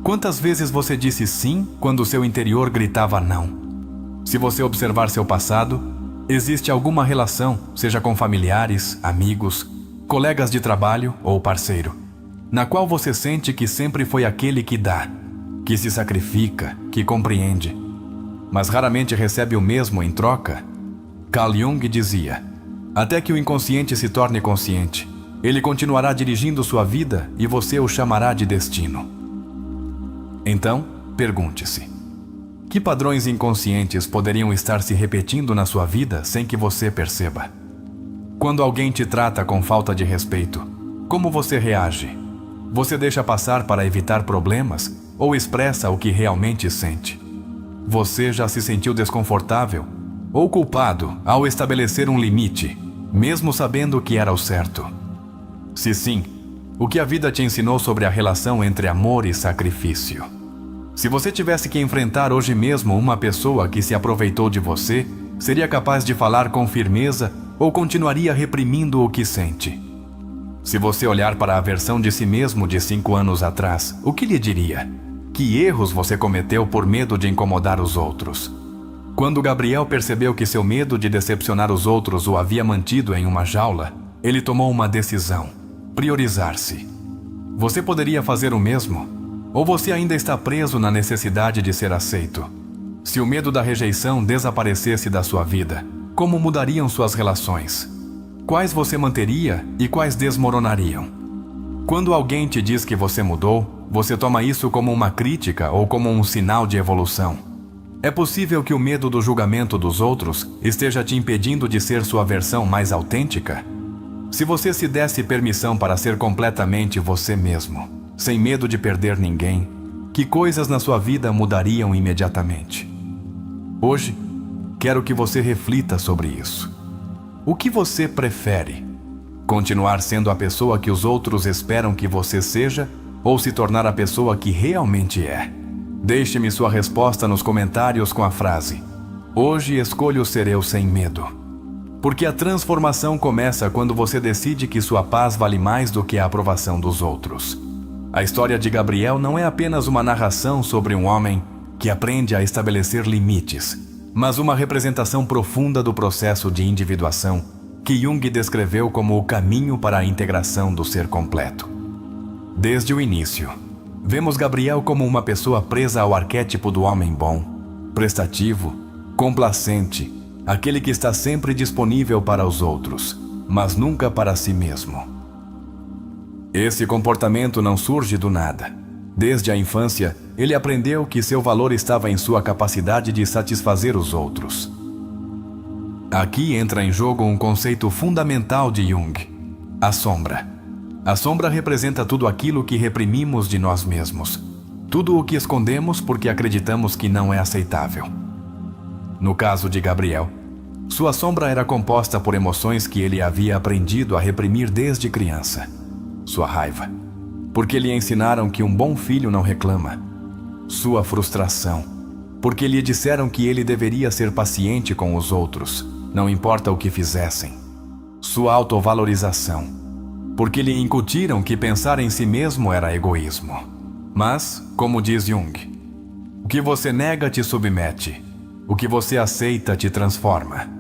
Quantas vezes você disse sim quando seu interior gritava não? Se você observar seu passado, existe alguma relação, seja com familiares, amigos, colegas de trabalho ou parceiro, na qual você sente que sempre foi aquele que dá, que se sacrifica, que compreende, mas raramente recebe o mesmo em troca? Carl Jung dizia: até que o inconsciente se torne consciente, ele continuará dirigindo sua vida e você o chamará de destino. Então, pergunte-se: que padrões inconscientes poderiam estar se repetindo na sua vida sem que você perceba? Quando alguém te trata com falta de respeito, como você reage? Você deixa passar para evitar problemas ou expressa o que realmente sente? Você já se sentiu desconfortável ou culpado ao estabelecer um limite, mesmo sabendo que era o certo? Se sim, o que a vida te ensinou sobre a relação entre amor e sacrifício? Se você tivesse que enfrentar hoje mesmo uma pessoa que se aproveitou de você, seria capaz de falar com firmeza ou continuaria reprimindo o que sente? Se você olhar para a versão de si mesmo de 5 anos atrás, o que lhe diria? Que erros você cometeu por medo de incomodar os outros? Quando Gabriel percebeu que seu medo de decepcionar os outros o havia mantido em uma jaula, ele tomou uma decisão: priorizar-se. Você poderia fazer o mesmo? Ou você ainda está preso na necessidade de ser aceito? Se o medo da rejeição desaparecesse da sua vida, como mudariam suas relações? Quais você manteria e quais desmoronariam? Quando alguém te diz que você mudou, você toma isso como uma crítica ou como um sinal de evolução? É possível que o medo do julgamento dos outros esteja te impedindo de ser sua versão mais autêntica? Se você se desse permissão para ser completamente você mesmo, sem medo de perder ninguém, que coisas na sua vida mudariam imediatamente? Hoje, quero que você reflita sobre isso. O que você prefere? Continuar sendo a pessoa que os outros esperam que você seja ou se tornar a pessoa que realmente é? Deixe-me sua resposta nos comentários com a frase: hoje escolho ser eu sem medo. Porque a transformação começa quando você decide que sua paz vale mais do que a aprovação dos outros. A história de Gabriel não é apenas uma narração sobre um homem que aprende a estabelecer limites, mas uma representação profunda do processo de individuação que Jung descreveu como o caminho para a integração do ser completo. Desde o início, vemos Gabriel como uma pessoa presa ao arquétipo do homem bom, prestativo, complacente, aquele que está sempre disponível para os outros, mas nunca para si mesmo. Esse comportamento não surge do nada. Desde a infância, ele aprendeu que seu valor estava em sua capacidade de satisfazer os outros. Aqui entra em jogo um conceito fundamental de Jung: a sombra. A sombra representa tudo aquilo que reprimimos de nós mesmos, tudo o que escondemos porque acreditamos que não é aceitável. No caso de Gabriel, sua sombra era composta por emoções que ele havia aprendido a reprimir desde criança. Sua raiva, porque lhe ensinaram que um bom filho não reclama. Sua frustração, porque lhe disseram que ele deveria ser paciente com os outros, não importa o que fizessem. Sua autovalorização, porque lhe incutiram que pensar em si mesmo era egoísmo. Mas, como diz Jung, o que você nega te submete, o que você aceita te transforma.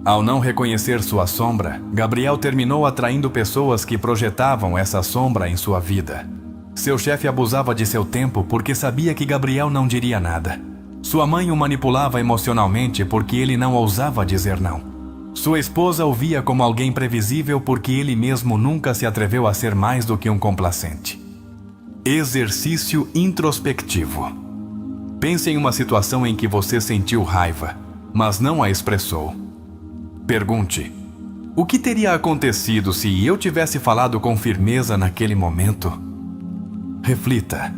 Ao não reconhecer sua sombra, Gabriel terminou atraindo pessoas que projetavam essa sombra em sua vida. Seu chefe abusava de seu tempo porque sabia que Gabriel não diria nada. Sua mãe o manipulava emocionalmente porque ele não ousava dizer não. Sua esposa o via como alguém previsível porque ele mesmo nunca se atreveu a ser mais do que um complacente. Exercício introspectivo. Pense em uma situação em que você sentiu raiva, mas não a expressou. Pergunte: o que teria acontecido se eu tivesse falado com firmeza naquele momento? Reflita: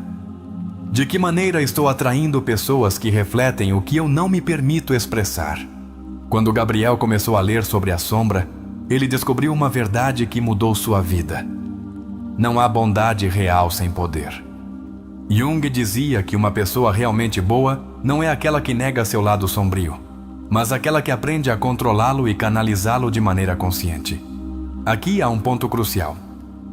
de que maneira estou atraindo pessoas que refletem o que eu não me permito expressar? Quando Gabriel começou a ler sobre a sombra, ele descobriu uma verdade que mudou sua vida. Não há bondade real sem poder. Jung dizia que uma pessoa realmente boa não é aquela que nega seu lado sombrio, mas aquela que aprende a controlá-lo e canalizá-lo de maneira consciente. Aqui há um ponto crucial.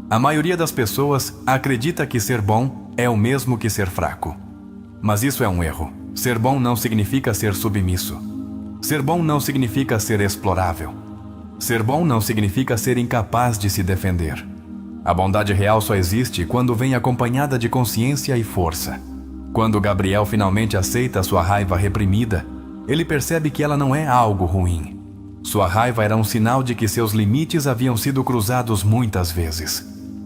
A maioria das pessoas acredita que ser bom é o mesmo que ser fraco. Mas isso é um erro. Ser bom não significa ser submisso. Ser bom não significa ser explorável. Ser bom não significa ser incapaz de se defender. A bondade real só existe quando vem acompanhada de consciência e força. Quando Gabriel finalmente aceita sua raiva reprimida, ele percebe que ela não é algo ruim. Sua raiva era um sinal de que seus limites haviam sido cruzados muitas vezes.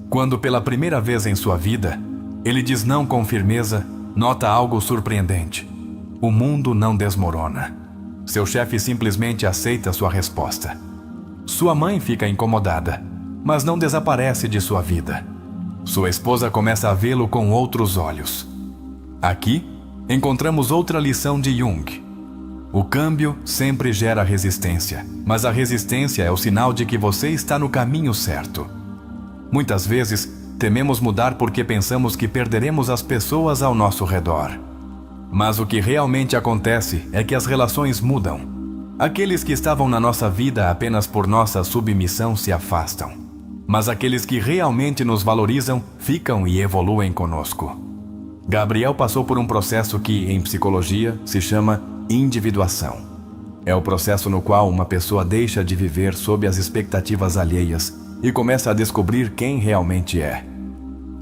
Quando pela primeira vez em sua vida, ele diz não com firmeza, nota algo surpreendente. O mundo não desmorona. Seu chefe simplesmente aceita sua resposta. Sua mãe fica incomodada, mas não desaparece de sua vida. Sua esposa começa a vê-lo com outros olhos. Aqui, encontramos outra lição de Jung. O câmbio sempre gera resistência, mas a resistência é o sinal de que você está no caminho certo. Muitas vezes, tememos mudar porque pensamos que perderemos as pessoas ao nosso redor. Mas o que realmente acontece é que as relações mudam. Aqueles que estavam na nossa vida apenas por nossa submissão se afastam. Mas aqueles que realmente nos valorizam ficam e evoluem conosco. Gabriel passou por um processo que, em psicologia, se chama individuação. É o processo no qual uma pessoa deixa de viver sob as expectativas alheias e começa a descobrir quem realmente é.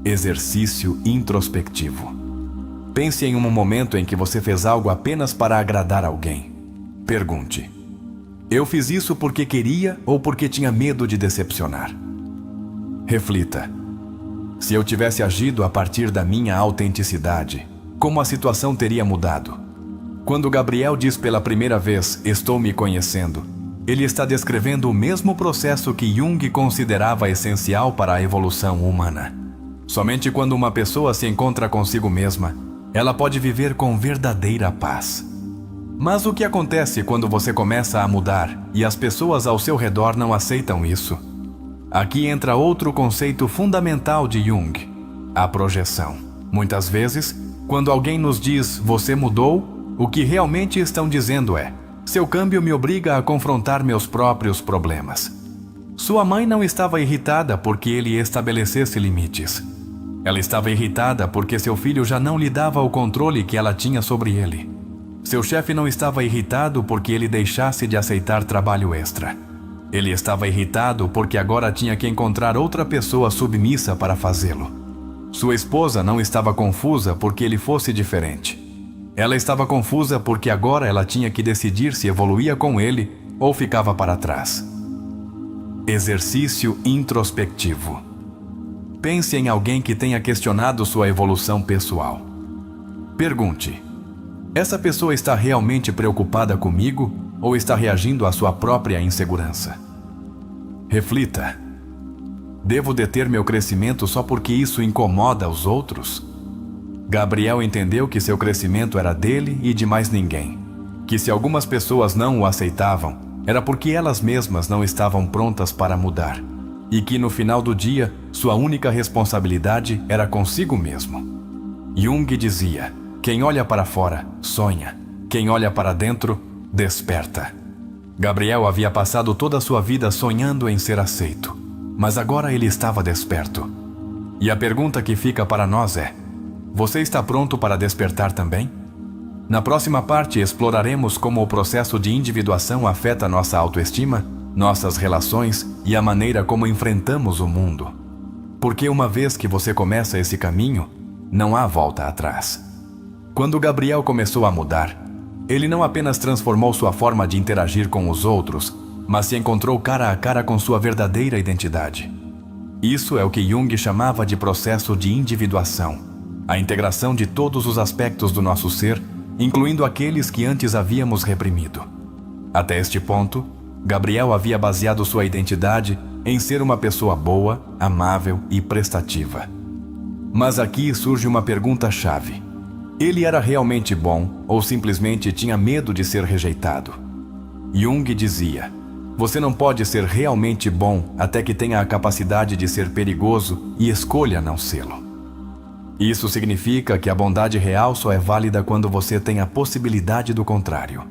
Exercício introspectivo. Pense em um momento em que você fez algo apenas para agradar alguém. Pergunte: eu fiz isso porque queria ou porque tinha medo de decepcionar? Reflita: se eu tivesse agido a partir da minha autenticidade, como a situação teria mudado? Quando Gabriel diz pela primeira vez, estou me conhecendo, ele está descrevendo o mesmo processo que Jung considerava essencial para a evolução humana. Somente quando uma pessoa se encontra consigo mesma, ela pode viver com verdadeira paz. Mas o que acontece quando você começa a mudar e as pessoas ao seu redor não aceitam isso? Aqui entra outro conceito fundamental de Jung: a projeção. Muitas vezes, quando alguém nos diz, você mudou, o que realmente estão dizendo é, seu câmbio me obriga a confrontar meus próprios problemas. Sua mãe não estava irritada porque ele estabelecesse limites. Ela estava irritada porque seu filho já não lhe dava o controle que ela tinha sobre ele. Seu chefe não estava irritado porque ele deixasse de aceitar trabalho extra. Ele estava irritado porque agora tinha que encontrar outra pessoa submissa para fazê-lo. Sua esposa não estava confusa porque ele fosse diferente. Ela estava confusa porque agora ela tinha que decidir se evoluía com ele ou ficava para trás. Exercício introspectivo. Pense em alguém que tenha questionado sua evolução pessoal. Pergunte: essa pessoa está realmente preocupada comigo ou está reagindo à sua própria insegurança? Reflita: devo deter meu crescimento só porque isso incomoda os outros? Gabriel entendeu que seu crescimento era dele e de mais ninguém. Que se algumas pessoas não o aceitavam, era porque elas mesmas não estavam prontas para mudar. E que no final do dia, sua única responsabilidade era consigo mesmo. Jung dizia: quem olha para fora, sonha. Quem olha para dentro, desperta. Gabriel havia passado toda a sua vida sonhando em ser aceito, mas agora ele estava desperto. E a pergunta que fica para nós é: você está pronto para despertar também? Na próxima parte exploraremos como o processo de individuação afeta nossa autoestima, nossas relações e a maneira como enfrentamos o mundo. Porque uma vez que você começa esse caminho, não há volta atrás. Quando Gabriel começou a mudar, ele não apenas transformou sua forma de interagir com os outros, mas se encontrou cara a cara com sua verdadeira identidade. Isso é o que Jung chamava de processo de individuação, a integração de todos os aspectos do nosso ser, incluindo aqueles que antes havíamos reprimido. Até este ponto, Gabriel havia baseado sua identidade em ser uma pessoa boa, amável e prestativa. Mas aqui surge uma pergunta-chave: ele era realmente bom ou simplesmente tinha medo de ser rejeitado? Jung dizia: você não pode ser realmente bom até que tenha a capacidade de ser perigoso e escolha não sê-lo. Isso significa que a bondade real só é válida quando você tem a possibilidade do contrário.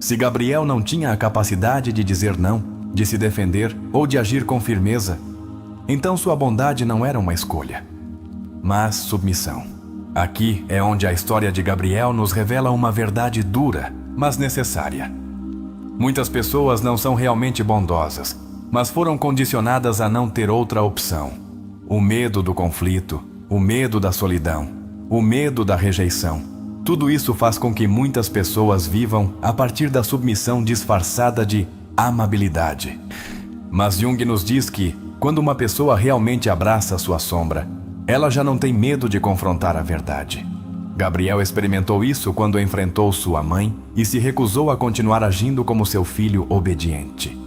Se Gabriel não tinha a capacidade de dizer não, de se defender ou de agir com firmeza, então sua bondade não era uma escolha, mas submissão. Aqui é onde a história de Gabriel nos revela uma verdade dura, mas necessária. Muitas pessoas não são realmente bondosas, mas foram condicionadas a não ter outra opção. O medo do conflito, o medo da solidão, o medo da rejeição. Tudo isso faz com que muitas pessoas vivam a partir da submissão disfarçada de amabilidade. Mas Jung nos diz que, quando uma pessoa realmente abraça a sua sombra, ela já não tem medo de confrontar a verdade. Gabriel experimentou isso quando enfrentou sua mãe e se recusou a continuar agindo como seu filho obediente.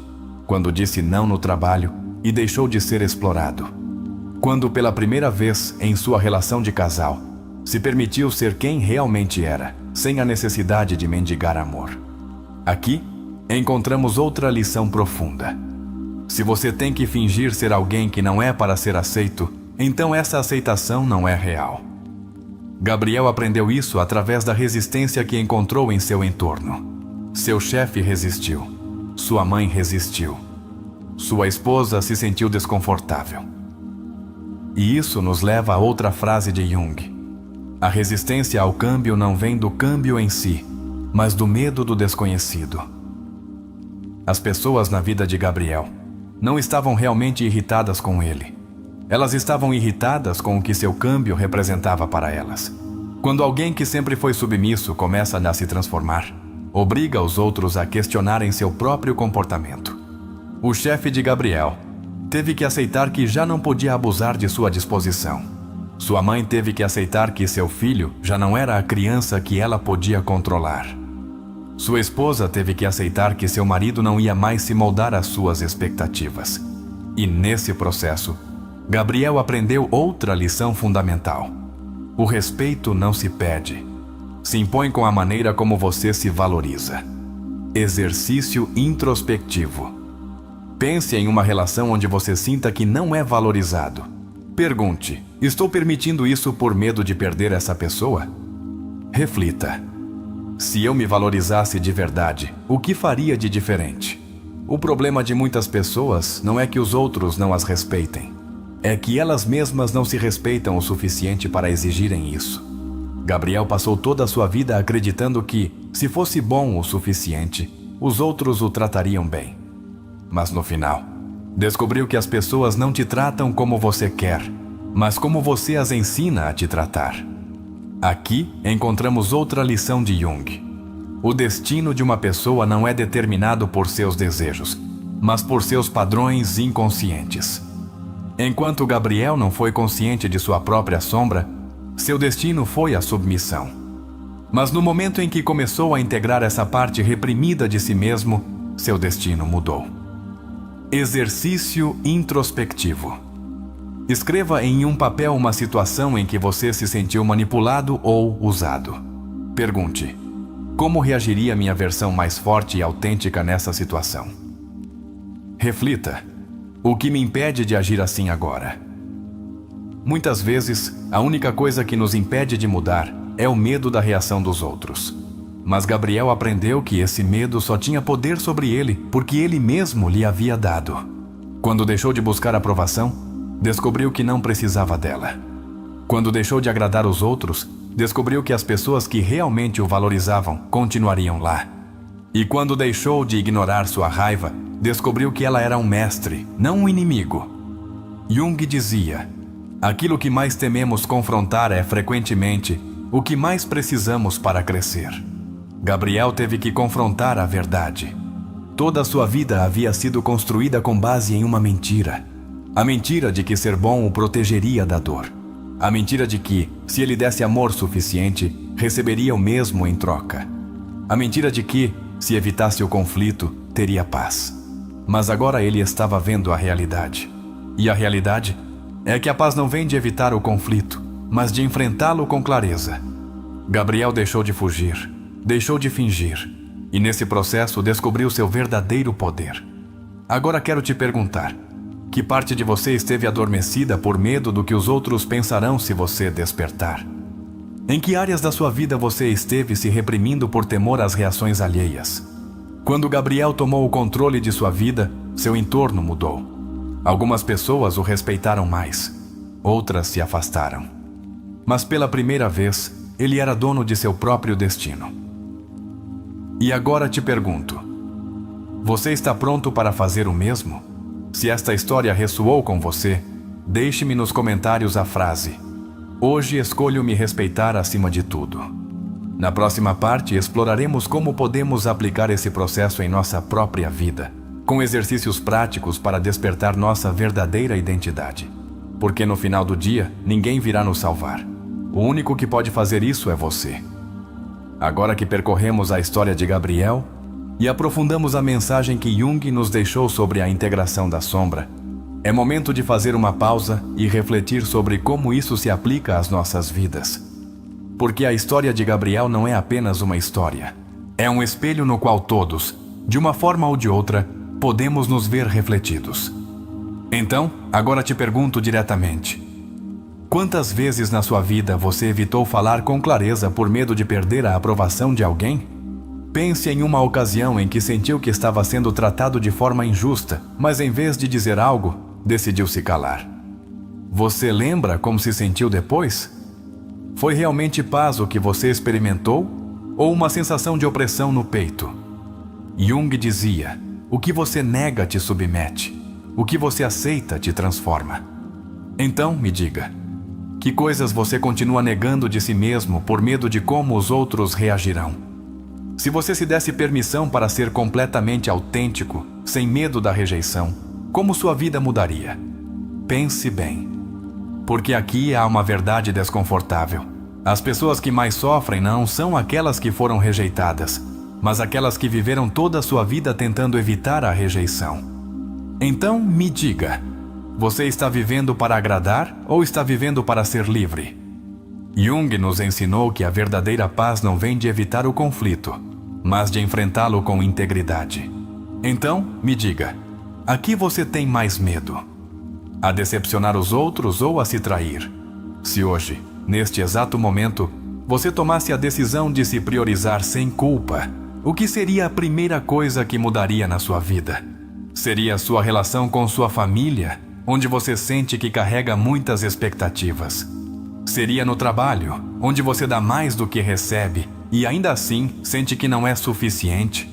Quando disse não no trabalho e deixou de ser explorado. Quando pela primeira vez em sua relação de casal, se permitiu ser quem realmente era, sem a necessidade de mendigar amor. Aqui, encontramos outra lição profunda. Se você tem que fingir ser alguém que não é para ser aceito, então essa aceitação não é real. Gabriel aprendeu isso através da resistência que encontrou em seu entorno. Seu chefe resistiu. Sua mãe resistiu. Sua esposa se sentiu desconfortável. E isso nos leva a outra frase de Jung. A resistência ao câmbio não vem do câmbio em si, mas do medo do desconhecido. As pessoas na vida de Gabriel não estavam realmente irritadas com ele. Elas estavam irritadas com o que seu câmbio representava para elas. Quando alguém que sempre foi submisso começa a se transformar, obriga os outros a questionarem seu próprio comportamento. O chefe de Gabriel teve que aceitar que já não podia abusar de sua disposição. Sua mãe teve que aceitar que seu filho já não era a criança que ela podia controlar. Sua esposa teve que aceitar que seu marido não ia mais se moldar às suas expectativas. E nesse processo, Gabriel aprendeu outra lição fundamental. O respeito não se pede. Se impõe com a maneira como você se valoriza. Exercício introspectivo. Pense em uma relação onde você sinta que não é valorizado. Pergunte: estou permitindo isso por medo de perder essa pessoa? Reflita. Se eu me valorizasse de verdade, o que faria de diferente? O problema de muitas pessoas não é que os outros não as respeitem. É que elas mesmas não se respeitam o suficiente para exigirem isso. Gabriel passou toda a sua vida acreditando que, se fosse bom o suficiente, os outros o tratariam bem. Mas no final, descobriu que as pessoas não te tratam como você quer, mas como você as ensina a te tratar. Aqui encontramos outra lição de Jung. O destino de uma pessoa não é determinado por seus desejos, mas por seus padrões inconscientes. Enquanto Gabriel não foi consciente de sua própria sombra, seu destino foi a submissão. Mas no momento em que começou a integrar essa parte reprimida de si mesmo, seu destino mudou. Exercício introspectivo. Escreva em um papel uma situação em que você se sentiu manipulado ou usado. Pergunte: como reagiria minha versão mais forte e autêntica nessa situação? Reflita: o que me impede de agir assim agora? Muitas vezes, a única coisa que nos impede de mudar é o medo da reação dos outros. Mas Gabriel aprendeu que esse medo só tinha poder sobre ele porque ele mesmo lhe havia dado. Quando deixou de buscar aprovação, descobriu que não precisava dela. Quando deixou de agradar os outros, descobriu que as pessoas que realmente o valorizavam continuariam lá. E quando deixou de ignorar sua raiva, descobriu que ela era um mestre, não um inimigo. Jung dizia: aquilo que mais tememos confrontar é, frequentemente, o que mais precisamos para crescer. Gabriel teve que confrontar a verdade. Toda a sua vida havia sido construída com base em uma mentira. A mentira de que ser bom o protegeria da dor. A mentira de que, se ele desse amor suficiente, receberia o mesmo em troca. A mentira de que, se evitasse o conflito, teria paz. Mas agora ele estava vendo a realidade. E a realidade é que a paz não vem de evitar o conflito, mas de enfrentá-lo com clareza. Gabriel deixou de fugir, deixou de fingir, e nesse processo descobriu seu verdadeiro poder. Agora quero te perguntar: que parte de você esteve adormecida por medo do que os outros pensarão se você despertar? Em que áreas da sua vida você esteve se reprimindo por temor às reações alheias? Quando Gabriel tomou o controle de sua vida, seu entorno mudou. Algumas pessoas o respeitaram mais, outras se afastaram. Mas pela primeira vez, ele era dono de seu próprio destino. E agora te pergunto: você está pronto para fazer o mesmo? Se esta história ressoou com você, deixe-me nos comentários a frase: hoje escolho me respeitar acima de tudo. Na próxima parte, exploraremos como podemos aplicar esse processo em nossa própria vida, com exercícios práticos para despertar nossa verdadeira identidade. Porque no final do dia, ninguém virá nos salvar. O único que pode fazer isso é você. Agora que percorremos a história de Gabriel e aprofundamos a mensagem que Jung nos deixou sobre a integração da sombra, é momento de fazer uma pausa e refletir sobre como isso se aplica às nossas vidas. Porque a história de Gabriel não é apenas uma história. É um espelho no qual todos, de uma forma ou de outra, podemos nos ver refletidos. Então, agora te pergunto diretamente: quantas vezes na sua vida você evitou falar com clareza por medo de perder a aprovação de alguém? Pense em uma ocasião em que sentiu que estava sendo tratado de forma injusta, mas em vez de dizer algo, decidiu se calar. Você lembra como se sentiu depois? Foi realmente paz o que você experimentou ou uma sensação de opressão no peito? Jung dizia: o que você nega te submete, o que você aceita te transforma. Então, me diga, que coisas você continua negando de si mesmo por medo de como os outros reagirão? Se você se desse permissão para ser completamente autêntico, sem medo da rejeição, como sua vida mudaria? Pense bem. Porque aqui há uma verdade desconfortável. As pessoas que mais sofrem não são aquelas que foram rejeitadas, mas aquelas que viveram toda a sua vida tentando evitar a rejeição. Então, me diga, você está vivendo para agradar ou está vivendo para ser livre? Jung nos ensinou que a verdadeira paz não vem de evitar o conflito, mas de enfrentá-lo com integridade. Então, me diga, a que você tem mais medo? A decepcionar os outros ou a se trair? Se hoje, neste exato momento, você tomasse a decisão de se priorizar sem culpa, o que seria a primeira coisa que mudaria na sua vida? Seria a sua relação com sua família, onde você sente que carrega muitas expectativas? Seria no trabalho, onde você dá mais do que recebe e ainda assim sente que não é suficiente?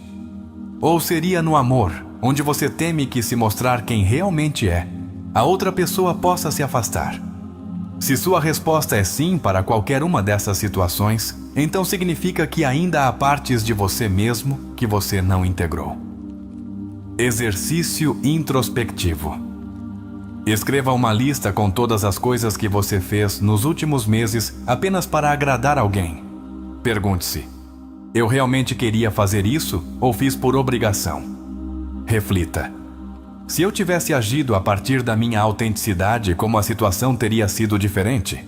Ou seria no amor, onde você teme que se mostrar quem realmente é, a outra pessoa possa se afastar? Se sua resposta é sim para qualquer uma dessas situações, então significa que ainda há partes de você mesmo que você não integrou. Exercício introspectivo. Escreva uma lista com todas as coisas que você fez nos últimos meses apenas para agradar alguém. Pergunte-se: eu realmente queria fazer isso ou fiz por obrigação? Reflita: se eu tivesse agido a partir da minha autenticidade, como a situação teria sido diferente?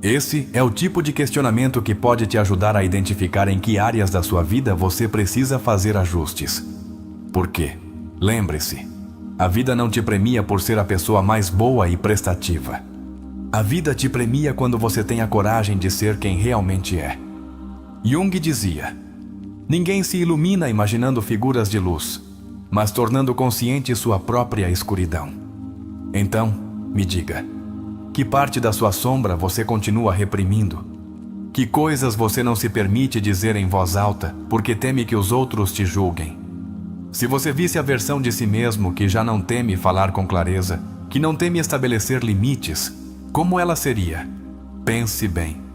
Esse é o tipo de questionamento que pode te ajudar a identificar em que áreas da sua vida você precisa fazer ajustes. Porque, lembre-se, a vida não te premia por ser a pessoa mais boa e prestativa. A vida te premia quando você tem a coragem de ser quem realmente é. Jung dizia: ninguém se ilumina imaginando figuras de luz, mas tornando consciente sua própria escuridão. Então, me diga, que parte da sua sombra você continua reprimindo? Que coisas você não se permite dizer em voz alta porque teme que os outros te julguem? Se você visse a versão de si mesmo que já não teme falar com clareza, que não teme estabelecer limites, como ela seria? Pense bem.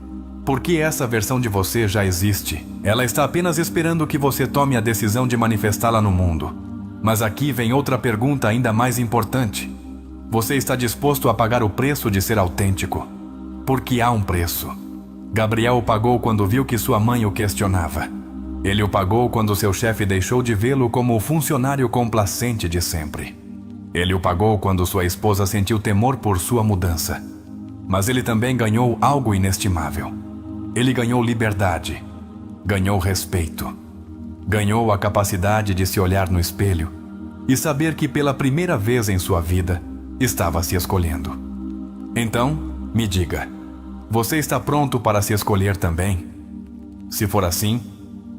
Porque essa versão de você já existe. Ela está apenas esperando que você tome a decisão de manifestá-la no mundo. Mas aqui vem outra pergunta ainda mais importante. Você está disposto a pagar o preço de ser autêntico? Porque há um preço. Gabriel o pagou quando viu que sua mãe o questionava. Ele o pagou quando seu chefe deixou de vê-lo como o funcionário complacente de sempre. Ele o pagou quando sua esposa sentiu temor por sua mudança. Mas ele também ganhou algo inestimável. Ele ganhou liberdade, ganhou respeito, ganhou a capacidade de se olhar no espelho e saber que pela primeira vez em sua vida estava se escolhendo. Então, me diga, você está pronto para se escolher também? Se for assim,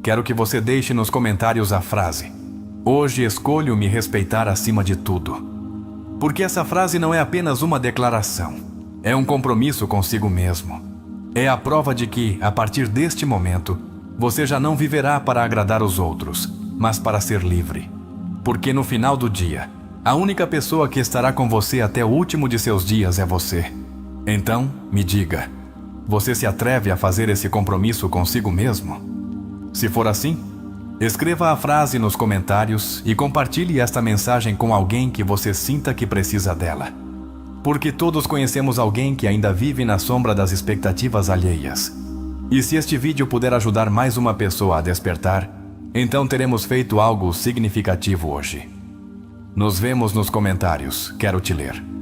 quero que você deixe nos comentários a frase: hoje escolho me respeitar acima de tudo. Porque essa frase não é apenas uma declaração, é um compromisso consigo mesmo. É a prova de que, a partir deste momento, você já não viverá para agradar os outros, mas para ser livre. Porque no final do dia, a única pessoa que estará com você até o último de seus dias é você. Então, me diga, você se atreve a fazer esse compromisso consigo mesmo? Se for assim, escreva a frase nos comentários e compartilhe esta mensagem com alguém que você sinta que precisa dela. porque todos conhecemos alguém que ainda vive na sombra das expectativas alheias. E se este vídeo puder ajudar mais uma pessoa a despertar, então teremos feito algo significativo hoje. Nos vemos nos comentários. Quero te ler.